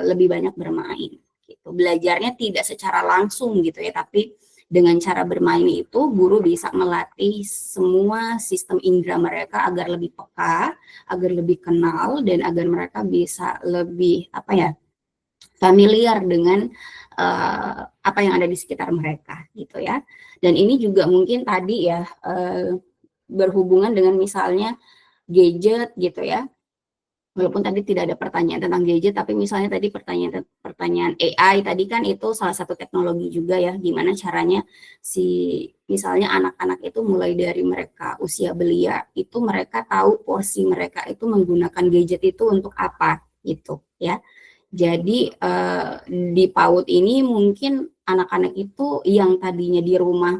lebih banyak bermain gitu. Belajarnya tidak secara langsung gitu ya, tapi dengan cara bermain itu guru bisa melatih semua sistem indera mereka agar lebih peka, agar lebih kenal, dan agar mereka bisa lebih apa ya, familiar dengan apa yang ada di sekitar mereka gitu ya. Dan ini juga mungkin tadi ya berhubungan dengan misalnya gadget gitu ya. Walaupun tadi tidak ada pertanyaan tentang gadget, tapi misalnya tadi pertanyaan AI tadi kan itu salah satu teknologi juga ya, gimana caranya si misalnya anak-anak itu mulai dari mereka usia belia itu mereka tahu porsi mereka itu menggunakan gadget itu untuk apa gitu ya. Jadi di PAUD ini mungkin anak-anak itu yang tadinya di rumah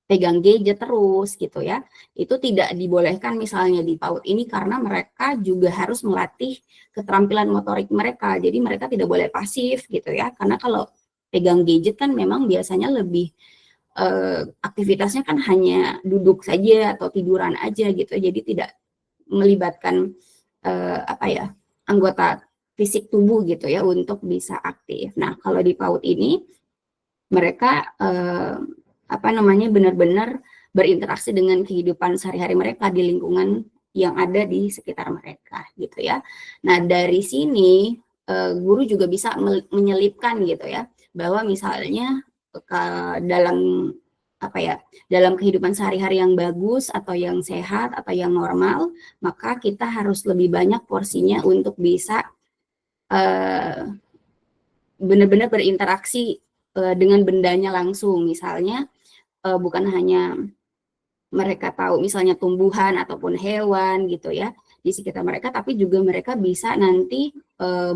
pegang gadget terus gitu ya, itu tidak dibolehkan misalnya di PAUD ini, karena mereka juga harus melatih keterampilan motorik mereka. Jadi mereka tidak boleh pasif gitu ya, karena kalau pegang gadget kan memang biasanya lebih aktivitasnya kan hanya duduk saja atau tiduran aja gitu, jadi tidak melibatkan apa ya, anggota fisik tubuh gitu ya untuk bisa aktif. Nah, kalau di PAUD ini mereka apa namanya, benar-benar berinteraksi dengan kehidupan sehari-hari mereka di lingkungan yang ada di sekitar mereka gitu ya. Nah, dari sini guru juga bisa menyelipkan gitu ya, bahwa misalnya dalam dalam kehidupan sehari-hari yang bagus atau yang sehat atau yang normal, maka kita harus lebih banyak porsinya untuk bisa benar-benar berinteraksi dengan bendanya langsung. Misalnya bukan hanya mereka tahu misalnya tumbuhan ataupun hewan gitu ya di sekitar mereka, tapi juga mereka bisa nanti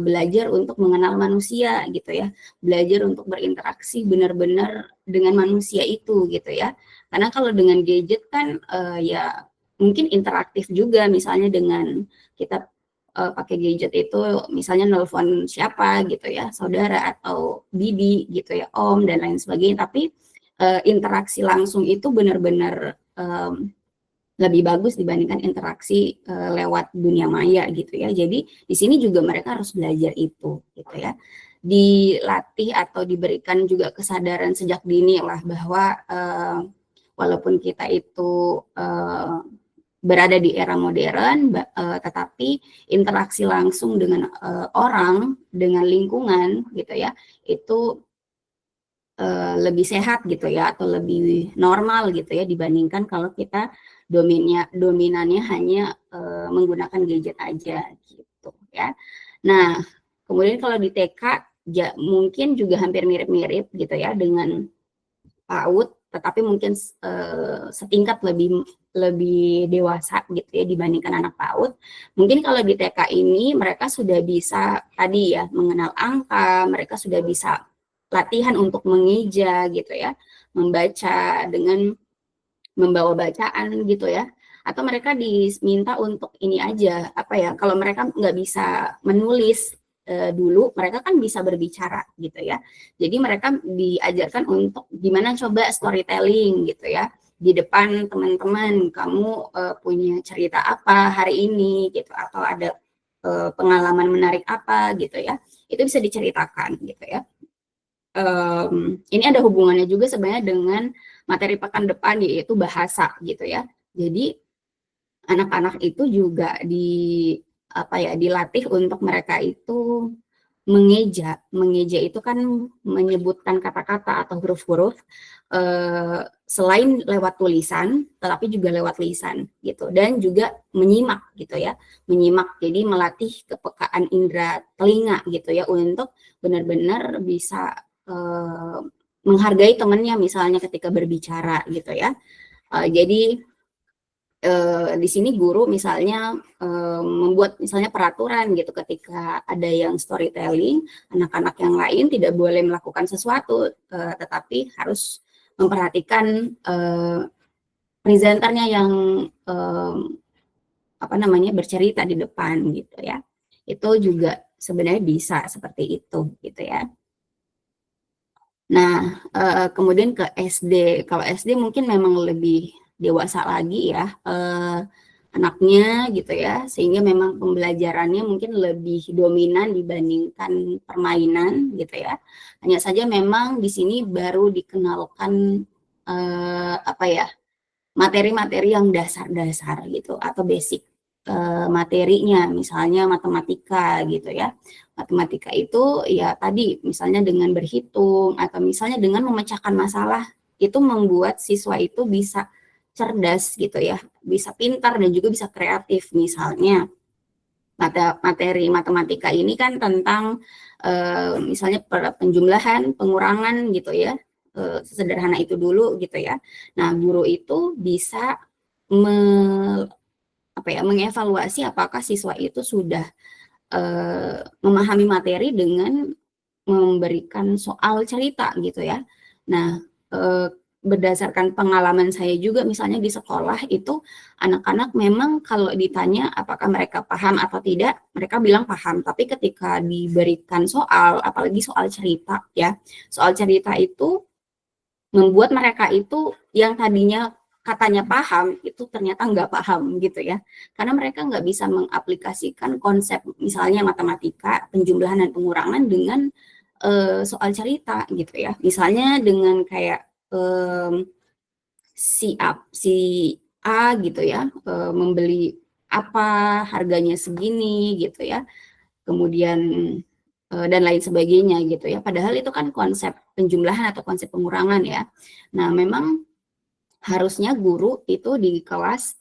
belajar untuk mengenal manusia gitu ya, belajar untuk berinteraksi benar-benar dengan manusia itu gitu ya. Karena kalau dengan gadget kan ya mungkin interaktif juga, misalnya dengan kita pakai gadget itu misalnya nelpon siapa gitu ya, saudara atau bibi gitu ya, om dan lain sebagainya, tapi interaksi langsung itu benar-benar lebih bagus dibandingkan interaksi lewat dunia maya gitu ya. Jadi di sini juga mereka harus belajar itu gitu ya. Dilatih atau diberikan juga kesadaran sejak dini lah bahwa walaupun kita itu berada di era modern, tetapi interaksi langsung dengan orang, dengan lingkungan gitu ya, itu lebih sehat gitu ya, atau lebih normal gitu ya, dibandingkan kalau kita dominannya hanya menggunakan gadget aja gitu ya. Nah, kemudian kalau di TK mungkin juga hampir mirip-mirip gitu ya dengan PAUD, tetapi mungkin setingkat lebih dewasa gitu ya dibandingkan anak PAUD. Mungkin kalau di TK ini mereka sudah bisa tadi ya mengenal angka, mereka sudah bisa latihan untuk mengeja gitu ya, membaca dengan membawa bacaan gitu ya, atau mereka diminta untuk ini aja kalau mereka nggak bisa menulis dulu, mereka kan bisa berbicara gitu ya. Jadi mereka diajarkan untuk gimana coba storytelling gitu ya, di depan teman-teman kamu punya cerita apa hari ini gitu, atau ada pengalaman menarik apa gitu ya, itu bisa diceritakan gitu ya. Ini ada hubungannya juga sebenarnya dengan materi pekan depan, yaitu bahasa gitu ya. Jadi anak-anak itu juga dilatih untuk mereka itu mengeja. Mengeja itu kan menyebutkan kata-kata atau huruf-huruf selain lewat tulisan, tetapi juga lewat lisan gitu, dan juga menyimak gitu ya, menyimak. Jadi melatih kepekaan indera telinga gitu ya, untuk benar-benar bisa menghargai temannya misalnya ketika berbicara gitu ya. Jadi di sini guru misalnya membuat misalnya peraturan gitu, ketika ada yang storytelling, anak-anak yang lain tidak boleh melakukan sesuatu, tetapi harus memperhatikan presenternya yang bercerita di depan gitu ya. Itu juga sebenarnya bisa seperti itu gitu ya. Nah, kemudian ke SD. Kalau SD mungkin memang lebih dewasa lagi ya anaknya gitu ya, sehingga memang pembelajarannya mungkin lebih dominan dibandingkan permainan gitu ya. Hanya saja memang di sini baru dikenalkan materi-materi yang dasar-dasar gitu, atau basic materinya, misalnya matematika gitu ya. Matematika itu ya tadi misalnya dengan berhitung, atau misalnya dengan memecahkan masalah, itu membuat siswa itu bisa cerdas gitu ya, bisa pintar dan juga bisa kreatif. Misalnya materi matematika ini kan tentang misalnya penjumlahan, pengurangan gitu ya, sederhana itu dulu gitu ya. Nah, guru itu bisa mengevaluasi apakah siswa itu sudah memahami materi dengan memberikan soal cerita gitu ya. Nah, berdasarkan pengalaman saya juga misalnya di sekolah itu, anak-anak memang kalau ditanya apakah mereka paham atau tidak, mereka bilang paham. Tapi ketika diberikan soal, apalagi soal cerita ya, soal cerita itu membuat mereka itu yang tadinya katanya paham, itu ternyata nggak paham gitu ya. Karena mereka nggak bisa mengaplikasikan konsep misalnya matematika, penjumlahan dan pengurangan dengan soal cerita gitu ya. Misalnya dengan kayak si A gitu ya, membeli apa, harganya segini gitu ya. Kemudian dan lain sebagainya gitu ya. Padahal itu kan konsep penjumlahan atau konsep pengurangan ya. Nah, memang harusnya guru itu di kelas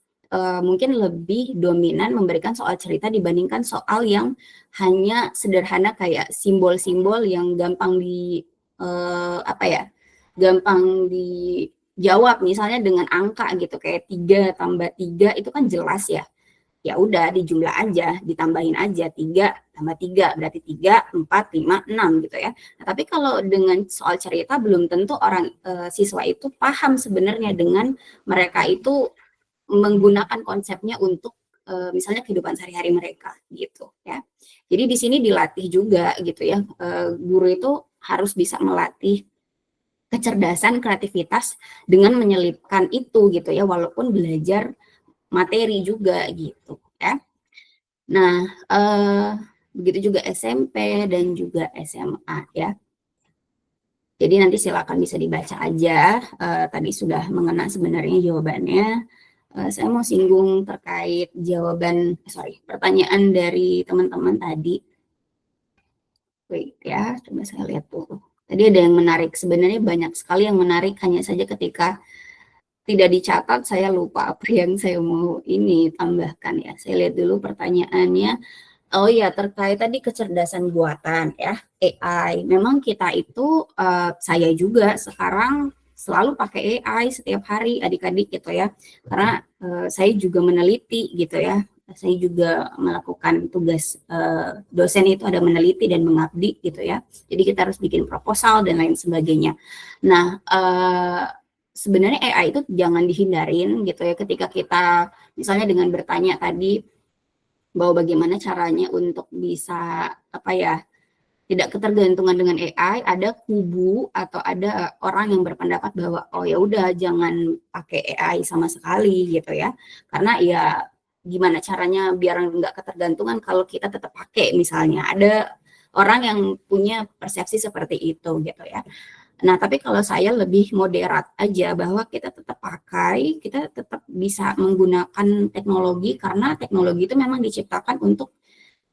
mungkin lebih dominan memberikan soal cerita dibandingkan soal yang hanya sederhana kayak simbol-simbol yang gampang gampang dijawab, misalnya dengan angka gitu, kayak 3 tambah 3 itu kan jelas ya. Ya udah dijumlah aja, ditambahin aja 3 tambah 3 berarti 3, 4, 5, 6 gitu ya. Nah, tapi kalau dengan soal cerita belum tentu siswa itu paham sebenarnya dengan mereka itu menggunakan konsepnya untuk misalnya kehidupan sehari-hari mereka gitu ya. Jadi di sini dilatih juga gitu ya. Guru itu harus bisa melatih kecerdasan, kreativitas dengan menyelipkan itu gitu ya, walaupun belajar materi juga gitu ya. Nah, begitu juga SMP dan juga SMA ya. Jadi nanti silakan bisa dibaca aja. Tadi sudah mengena sebenarnya jawabannya. Saya mau singgung terkait pertanyaan dari teman-teman tadi. Wait ya, coba saya lihat dulu. Tadi ada yang menarik, sebenarnya banyak sekali yang menarik, hanya saja ketika tidak dicatat saya lupa apa yang saya mau tambahkan ya. Saya lihat dulu pertanyaannya. Oh iya, terkait tadi kecerdasan buatan ya, AI. Memang kita itu, saya juga sekarang selalu pakai AI setiap hari adik-adik gitu ya. Karena saya juga meneliti gitu ya. Saya juga melakukan tugas dosen itu ada meneliti dan mengabdi gitu ya. Jadi kita harus bikin proposal dan lain sebagainya. Nah, sebenarnya AI itu jangan dihindarin gitu ya, ketika kita misalnya dengan bertanya tadi bahwa bagaimana caranya untuk bisa tidak ketergantungan dengan AI, ada kubu atau ada orang yang berpendapat bahwa oh ya udah jangan pakai AI sama sekali gitu ya, karena ya gimana caranya biar nggak ketergantungan kalau kita tetap pakai, misalnya ada orang yang punya persepsi seperti itu gitu ya. Nah, tapi kalau saya lebih moderat aja bahwa kita tetap pakai, kita tetap bisa menggunakan teknologi karena teknologi itu memang diciptakan untuk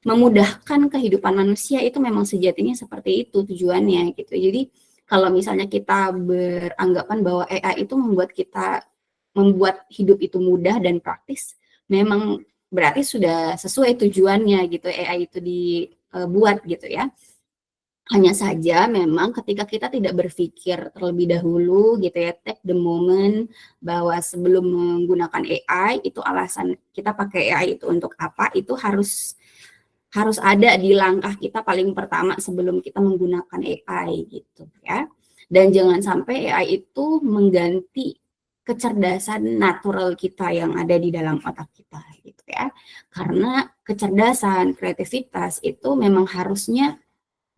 memudahkan kehidupan manusia, itu memang sejatinya seperti itu tujuannya gitu. Jadi kalau misalnya kita beranggapan bahwa AI itu membuat hidup itu mudah dan praktis, memang berarti sudah sesuai tujuannya gitu AI itu dibuat gitu ya. Hanya saja memang ketika kita tidak berpikir terlebih dahulu gitu ya, take the moment bahwa sebelum menggunakan AI itu alasan kita pakai AI itu untuk apa, itu harus ada di langkah kita paling pertama sebelum kita menggunakan AI gitu ya. Dan jangan sampai AI itu mengganti kecerdasan natural kita yang ada di dalam otak kita gitu ya. Karena kecerdasan, kreativitas itu memang harusnya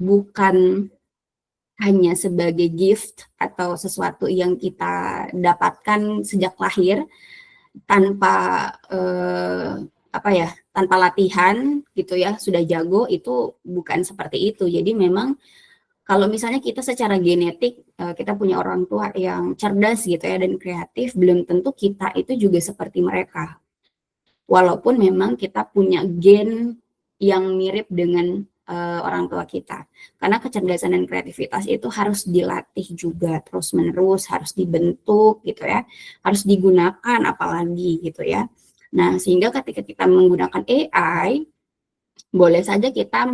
bukan hanya sebagai gift atau sesuatu yang kita dapatkan sejak lahir tanpa tanpa latihan gitu ya, sudah jago, itu bukan seperti itu. Jadi memang kalau misalnya kita secara genetik kita punya orang tua yang cerdas gitu ya dan kreatif, belum tentu kita itu juga seperti mereka. Walaupun memang kita punya gen yang mirip dengan orang tua kita. Karena kecerdasan dan kreativitas itu harus dilatih juga terus-menerus, harus dibentuk gitu ya, harus digunakan apalagi gitu ya. Nah, sehingga ketika kita menggunakan AI, boleh saja kita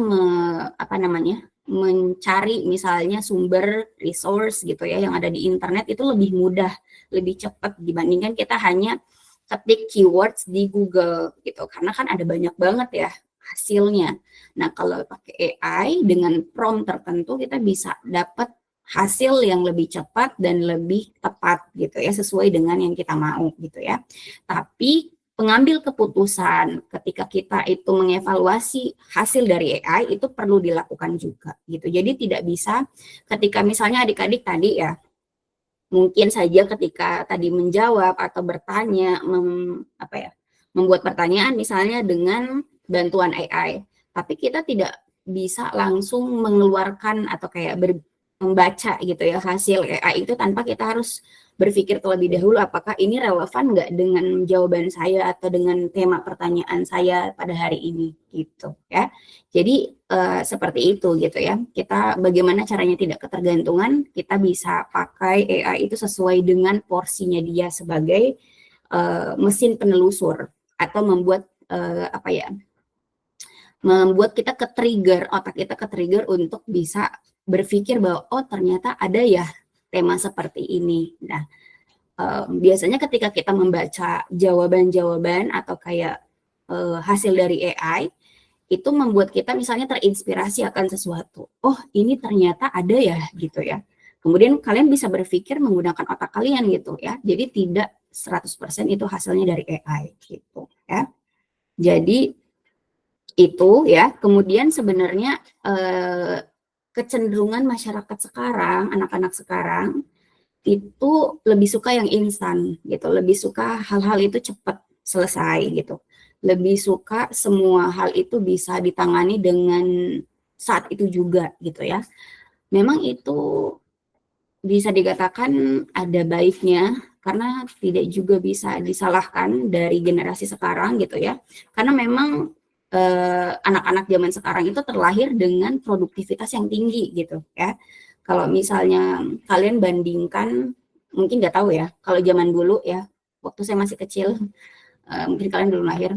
mencari misalnya sumber resource gitu ya yang ada di internet itu lebih mudah, lebih cepat dibandingkan kita hanya ketik keywords di Google gitu, karena kan ada banyak banget ya hasilnya. Nah, kalau pakai AI dengan prompt tertentu kita bisa dapat hasil yang lebih cepat dan lebih tepat gitu ya, sesuai dengan yang kita mau gitu ya. Tapi pengambil keputusan ketika kita itu mengevaluasi hasil dari AI itu perlu dilakukan juga gitu. Jadi tidak bisa ketika misalnya adik-adik tadi ya, mungkin saja ketika tadi menjawab atau bertanya, membuat pertanyaan misalnya dengan bantuan AI, tapi kita tidak bisa langsung mengeluarkan atau kayak membaca gitu ya hasil AI itu tanpa kita harus berpikir terlebih dahulu apakah ini relevan nggak dengan jawaban saya atau dengan tema pertanyaan saya pada hari ini gitu ya. Jadi seperti itu gitu ya. Kita bagaimana caranya tidak ketergantungan, kita bisa pakai AI itu sesuai dengan porsinya dia sebagai mesin penelusur atau membuat membuat kita ke-trigger, otak kita ke-trigger untuk bisa berpikir bahwa oh ternyata ada ya tema seperti ini. Nah, biasanya ketika kita membaca jawaban-jawaban atau kayak hasil dari AI, itu membuat kita misalnya terinspirasi akan sesuatu. Oh, ini ternyata ada ya gitu ya. Kemudian kalian bisa berpikir menggunakan otak kalian gitu ya. Jadi tidak 100% itu hasilnya dari AI gitu ya. Jadi itu ya. Kemudian sebenarnya kecenderungan masyarakat sekarang, anak-anak sekarang itu lebih suka yang instan gitu, lebih suka hal-hal itu cepat selesai gitu, lebih suka semua hal itu bisa ditangani dengan saat itu juga gitu ya. Memang itu bisa dikatakan ada baiknya karena tidak juga bisa disalahkan dari generasi sekarang gitu ya, karena memang anak-anak zaman sekarang itu terlahir dengan produktivitas yang tinggi gitu ya. Kalau misalnya kalian bandingkan, mungkin nggak tahu ya, kalau zaman dulu ya, waktu saya masih kecil, mungkin kalian belum lahir,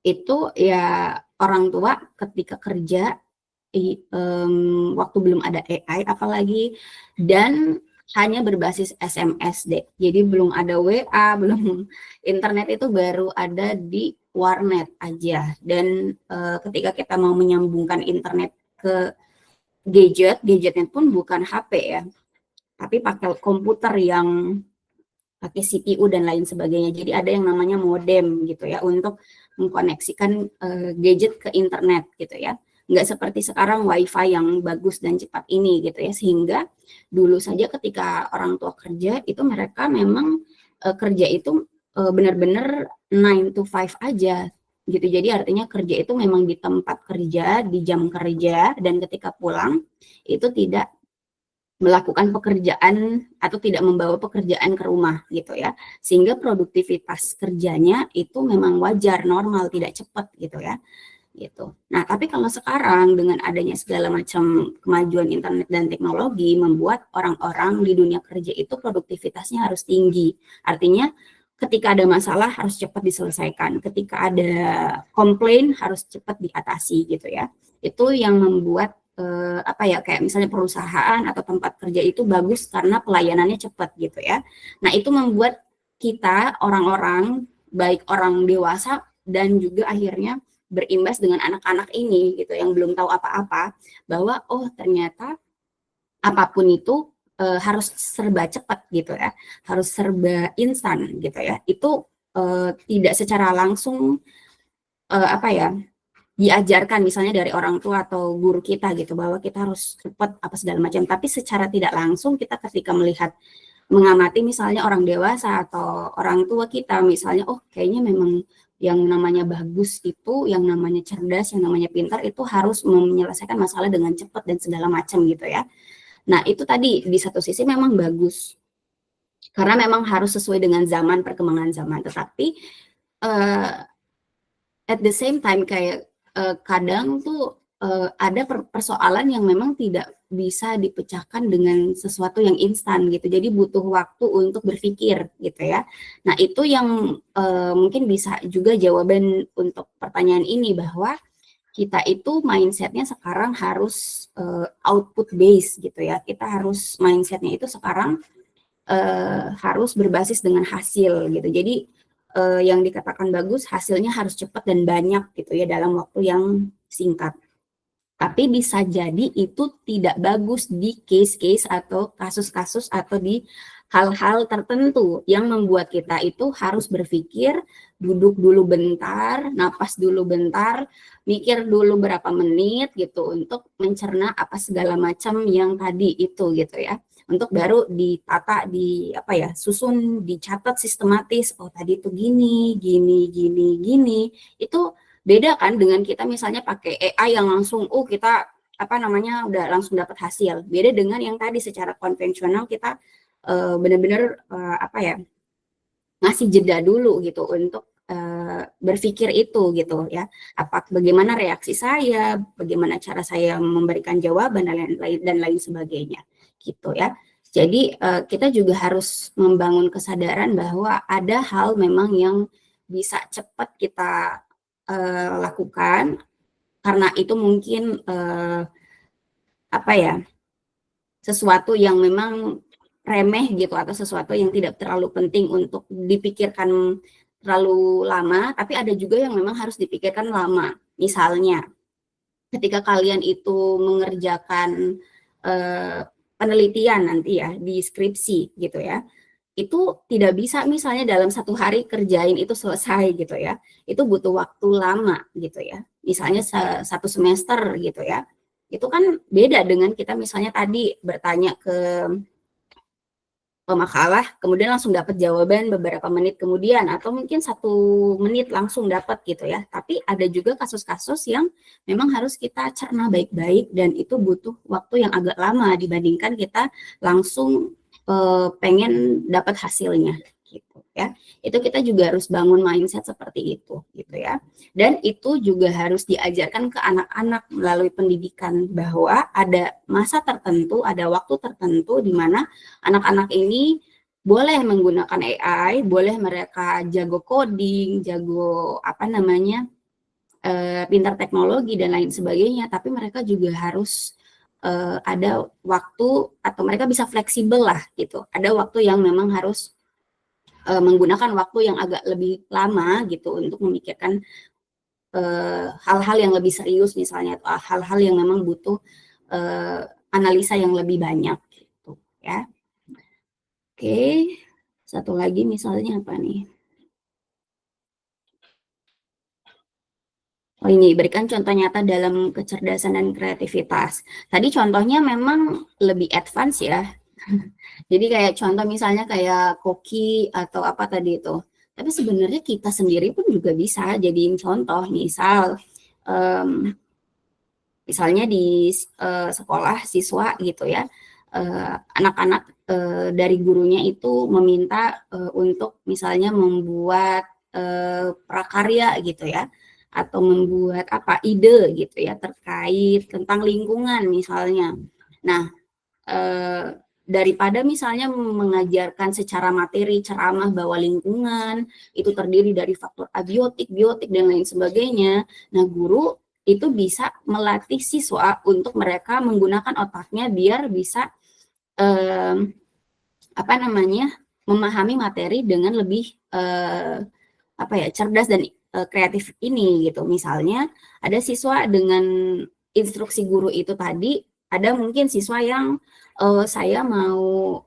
itu ya orang tua ketika kerja, waktu belum ada AI apalagi, dan hanya berbasis SMS deh. Jadi belum ada WA, belum internet itu baru ada di warnet aja. Dan ketika kita mau menyambungkan internet ke gadgetnya pun bukan HP ya, tapi pakai komputer yang pakai CPU dan lain sebagainya. Jadi ada yang namanya modem gitu ya untuk mengkoneksikan gadget ke internet gitu ya. Nggak seperti sekarang WiFi yang bagus dan cepat ini gitu ya, sehingga dulu saja ketika orang tua kerja itu mereka memang kerja itu benar-benar 9 to 5 aja gitu. Jadi artinya kerja itu memang di tempat kerja, di jam kerja, dan ketika pulang itu tidak melakukan pekerjaan atau tidak membawa pekerjaan ke rumah gitu ya, sehingga produktivitas kerjanya itu memang wajar, normal, tidak cepat gitu ya gitu. Nah, tapi kalau sekarang dengan adanya segala macam kemajuan internet dan teknologi membuat orang-orang di dunia kerja itu produktivitasnya harus tinggi. Artinya ketika ada masalah harus cepat diselesaikan, ketika ada komplain harus cepat diatasi gitu ya. Itu yang membuat kayak misalnya perusahaan atau tempat kerja itu bagus karena pelayanannya cepat gitu ya. Nah, itu membuat kita orang-orang, baik orang dewasa dan juga akhirnya berimbas dengan anak-anak ini gitu yang belum tahu apa-apa, bahwa oh ternyata apapun itu harus serba cepat gitu ya, harus serba instan gitu ya. Itu tidak secara langsung diajarkan misalnya dari orang tua atau guru kita gitu, bahwa kita harus cepat apa segala macam, tapi secara tidak langsung kita ketika mengamati misalnya orang dewasa atau orang tua kita misalnya, oh kayaknya memang yang namanya bagus itu, yang namanya cerdas, yang namanya pintar itu harus menyelesaikan masalah dengan cepat dan segala macam gitu ya. Nah itu tadi di satu sisi memang bagus karena memang harus sesuai dengan zaman, perkembangan zaman, tetapi at the same time kayak kadang tuh ada persoalan yang memang tidak bisa dipecahkan dengan sesuatu yang instan gitu. Jadi butuh waktu untuk berpikir gitu ya. Nah itu yang mungkin bisa juga jawaban untuk pertanyaan ini, bahwa kita itu mindsetnya sekarang harus output based gitu ya. Kita harus mindsetnya itu sekarang harus berbasis dengan hasil gitu. Jadi yang dikatakan bagus hasilnya harus cepat dan banyak gitu ya dalam waktu yang singkat. Tapi bisa jadi itu tidak bagus di case-case atau kasus-kasus atau di hal-hal tertentu yang membuat kita itu harus berpikir, duduk dulu bentar, napas dulu bentar, mikir dulu berapa menit gitu untuk mencerna apa segala macam yang tadi itu gitu ya. Untuk baru ditata, susun, dicatat sistematis. Oh tadi itu gini. Itu beda kan dengan kita misalnya pakai AI yang langsung kita udah langsung dapat hasil. Beda dengan yang tadi secara konvensional kita benar-benar ngasih jeda dulu gitu untuk berpikir itu gitu ya. Bagaimana reaksi saya, bagaimana cara saya memberikan jawaban dan lain sebagainya gitu ya. Jadi kita juga harus membangun kesadaran bahwa ada hal memang yang bisa cepat kita lakukan karena itu mungkin sesuatu yang memang remeh gitu atau sesuatu yang tidak terlalu penting untuk dipikirkan terlalu lama, tapi ada juga yang memang harus dipikirkan lama. Misalnya ketika kalian itu mengerjakan penelitian nanti ya di skripsi gitu ya, itu tidak bisa misalnya dalam 1 hari kerjain itu selesai gitu ya, itu butuh waktu lama gitu ya, misalnya 1 semester gitu ya. Itu kan beda dengan kita misalnya tadi bertanya ke pemakalah, kemudian langsung dapat jawaban beberapa menit kemudian, atau mungkin 1 menit langsung dapat gitu ya. Tapi ada juga kasus-kasus yang memang harus kita cerna baik-baik dan itu butuh waktu yang agak lama dibandingkan kita langsung pengen dapat hasilnya gitu ya. Itu kita juga harus bangun mindset seperti itu gitu ya. Dan itu juga harus diajarkan ke anak-anak melalui pendidikan bahwa ada masa tertentu, ada waktu tertentu di mana anak-anak ini boleh menggunakan AI, boleh mereka jago coding, jago pintar teknologi dan lain sebagainya, tapi mereka juga harus ada waktu atau mereka bisa fleksibel lah gitu. Ada waktu yang memang harus menggunakan waktu yang agak lebih lama gitu untuk memikirkan hal-hal yang lebih serius misalnya, atau hal-hal yang memang butuh analisa yang lebih banyak gitu ya. Oke, satu lagi misalnya apa nih? Oh ini, berikan contoh nyata dalam kecerdasan dan kreativitas. Tadi contohnya memang lebih advance ya. Jadi kayak contoh misalnya kayak Koki atau apa tadi itu. Tapi sebenarnya kita sendiri pun juga bisa jadiin contoh. Misalnya di sekolah siswa gitu ya. Anak-anak dari gurunya itu meminta untuk misalnya membuat prakarya gitu ya, atau membuat ide gitu ya terkait tentang lingkungan misalnya. Nah, daripada misalnya mengajarkan secara materi ceramah bahwa lingkungan itu terdiri dari faktor abiotik, biotik dan lain sebagainya. Nah, guru itu bisa melatih siswa untuk mereka menggunakan otaknya biar bisa memahami materi dengan lebih cerdas dan kreatif ini gitu. Misalnya ada siswa dengan instruksi guru itu tadi, ada mungkin siswa yang saya mau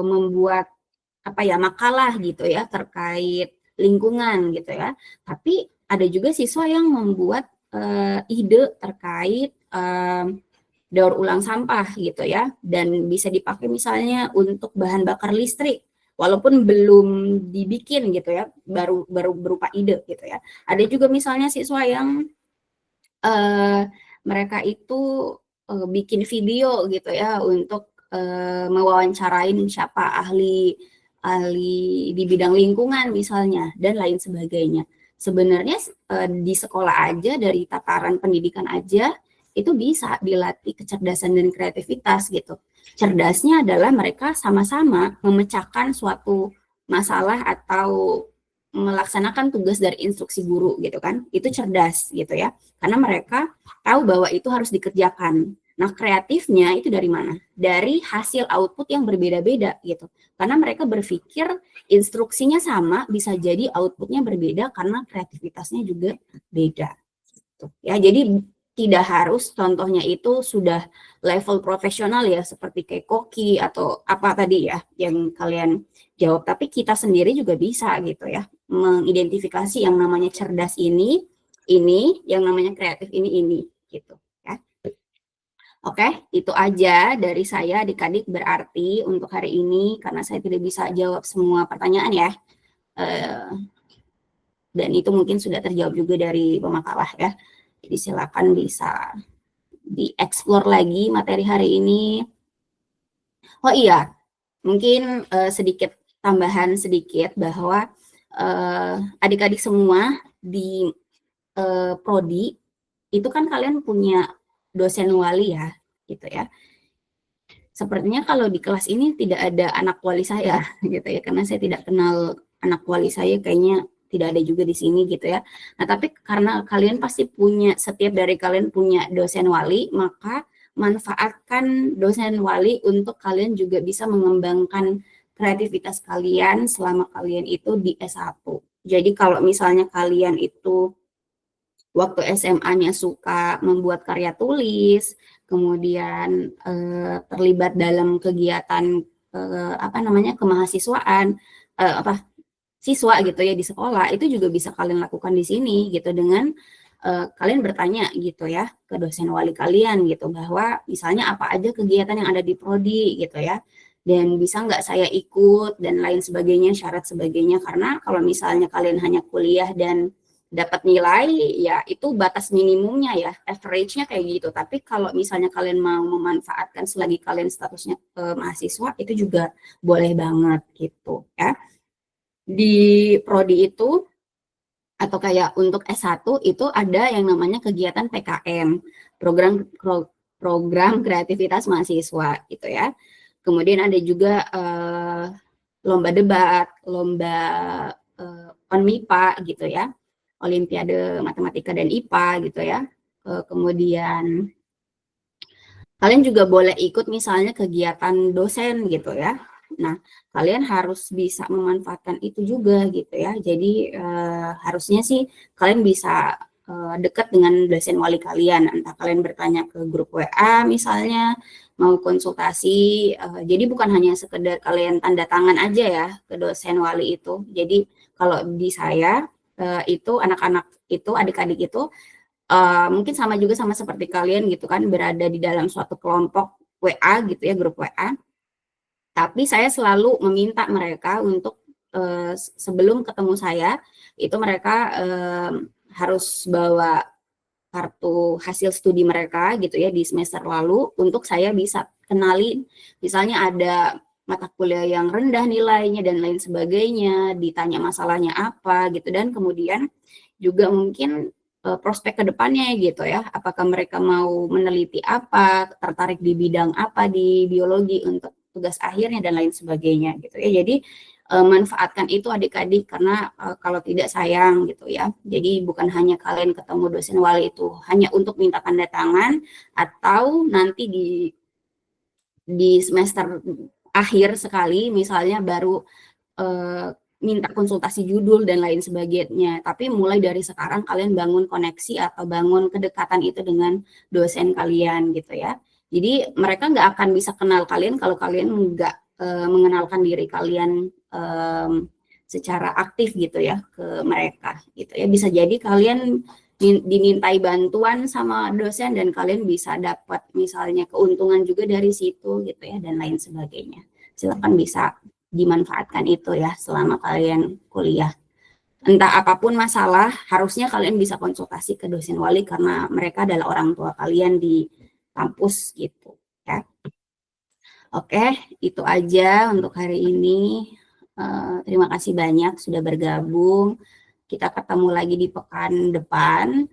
membuat makalah gitu ya terkait lingkungan gitu ya. Tapi ada juga siswa yang membuat ide terkait daur ulang sampah gitu ya, dan bisa dipakai misalnya untuk bahan bakar listrik. Walaupun belum dibikin gitu ya, baru berupa ide gitu ya. Ada juga misalnya siswa yang mereka itu bikin video gitu ya untuk mewawancarain siapa ahli di bidang lingkungan misalnya dan lain sebagainya. Sebenarnya di sekolah aja, dari tataran pendidikan aja itu bisa dilatih kecerdasan dan kreativitas gitu. Cerdasnya adalah mereka sama-sama memecahkan suatu masalah atau melaksanakan tugas dari instruksi guru gitu kan. Itu cerdas gitu ya. Karena mereka tahu bahwa itu harus dikerjakan. Nah, kreatifnya itu dari mana? Dari hasil output yang berbeda-beda gitu. Karena mereka berpikir instruksinya sama, bisa jadi outputnya berbeda karena kreativitasnya juga beda. Gitu. Ya, jadi tidak harus contohnya itu sudah level profesional ya, seperti kayak Koki atau apa tadi ya yang kalian jawab, tapi kita sendiri juga bisa gitu ya mengidentifikasi yang namanya cerdas ini, yang namanya kreatif ini gitu ya. Oke, itu aja dari saya Adik-adik, berarti untuk hari ini karena saya tidak bisa jawab semua pertanyaan ya, dan itu mungkin sudah terjawab juga dari pemakalah ya. Jadi silakan bisa dieksplor lagi materi hari ini. Oh iya, mungkin sedikit tambahan sedikit bahwa adik-adik semua di prodi itu kan kalian punya dosen wali ya, gitu ya. Sepertinya kalau di kelas ini tidak ada anak wali saya, gitu ya, karena saya tidak kenal anak wali saya, kayaknya tidak ada juga di sini gitu ya. Nah, tapi karena kalian pasti punya, setiap dari kalian punya dosen wali, maka manfaatkan dosen wali untuk kalian juga bisa mengembangkan kreativitas kalian selama kalian itu di S1. Jadi kalau misalnya kalian itu waktu SMA-nya suka membuat karya tulis, kemudian terlibat dalam kegiatan kemahasiswaan, siswa gitu ya di sekolah, itu juga bisa kalian lakukan di sini gitu dengan kalian bertanya gitu ya ke dosen wali kalian gitu, bahwa misalnya apa aja kegiatan yang ada di prodi gitu ya, dan bisa nggak saya ikut dan lain sebagainya, syarat sebagainya. Karena kalau misalnya kalian hanya kuliah dan dapat nilai, ya itu batas minimumnya ya, average-nya kayak gitu. Tapi kalau misalnya kalian mau memanfaatkan selagi kalian statusnya mahasiswa, itu juga boleh banget gitu ya. Di prodi itu atau kayak untuk S1 itu ada yang namanya kegiatan PKM, program kreativitas mahasiswa gitu ya. Kemudian ada juga lomba debat, lomba ONMIPA gitu ya, Olimpiade Matematika dan IPA gitu ya. Kemudian kalian juga boleh ikut misalnya kegiatan dosen gitu ya. Nah, kalian harus bisa memanfaatkan itu juga gitu ya. Jadi harusnya sih kalian bisa dekat dengan dosen wali kalian. Entah kalian bertanya ke grup WA misalnya, mau konsultasi. Jadi bukan hanya sekedar kalian tanda tangan aja ya ke dosen wali itu. Jadi kalau di saya itu anak-anak itu, adik-adik itu mungkin sama juga sama seperti kalian gitu kan, berada di dalam suatu kelompok WA gitu ya, grup WA. Tapi saya selalu meminta mereka untuk sebelum ketemu saya, itu mereka harus bawa kartu hasil studi mereka gitu ya di semester lalu, untuk saya bisa kenalin. Misalnya ada mata kuliah yang rendah nilainya dan lain sebagainya, ditanya masalahnya apa gitu, dan kemudian juga mungkin prospek ke depannya gitu ya, apakah mereka mau meneliti apa, tertarik di bidang apa di biologi untuk tugas akhirnya dan lain sebagainya gitu ya. Jadi manfaatkan itu adik-adik, karena kalau tidak sayang gitu ya. Jadi bukan hanya kalian ketemu dosen wali itu hanya untuk minta tanda tangan, atau nanti di semester akhir sekali misalnya baru minta konsultasi judul dan lain sebagainya. Tapi mulai dari sekarang kalian bangun koneksi atau bangun kedekatan itu dengan dosen kalian gitu ya. Jadi mereka nggak akan bisa kenal kalian kalau kalian nggak mengenalkan diri kalian secara aktif gitu ya ke mereka gitu ya. Bisa jadi kalian dimintai bantuan sama dosen dan kalian bisa dapat misalnya keuntungan juga dari situ gitu ya, dan lain sebagainya. Silakan bisa dimanfaatkan itu ya selama kalian kuliah. Entah apapun masalah, harusnya kalian bisa konsultasi ke dosen wali karena mereka adalah orang tua kalian di kampus gitu ya. Oke, itu aja untuk hari ini. Terima kasih banyak sudah bergabung. Kita ketemu lagi di pekan depan.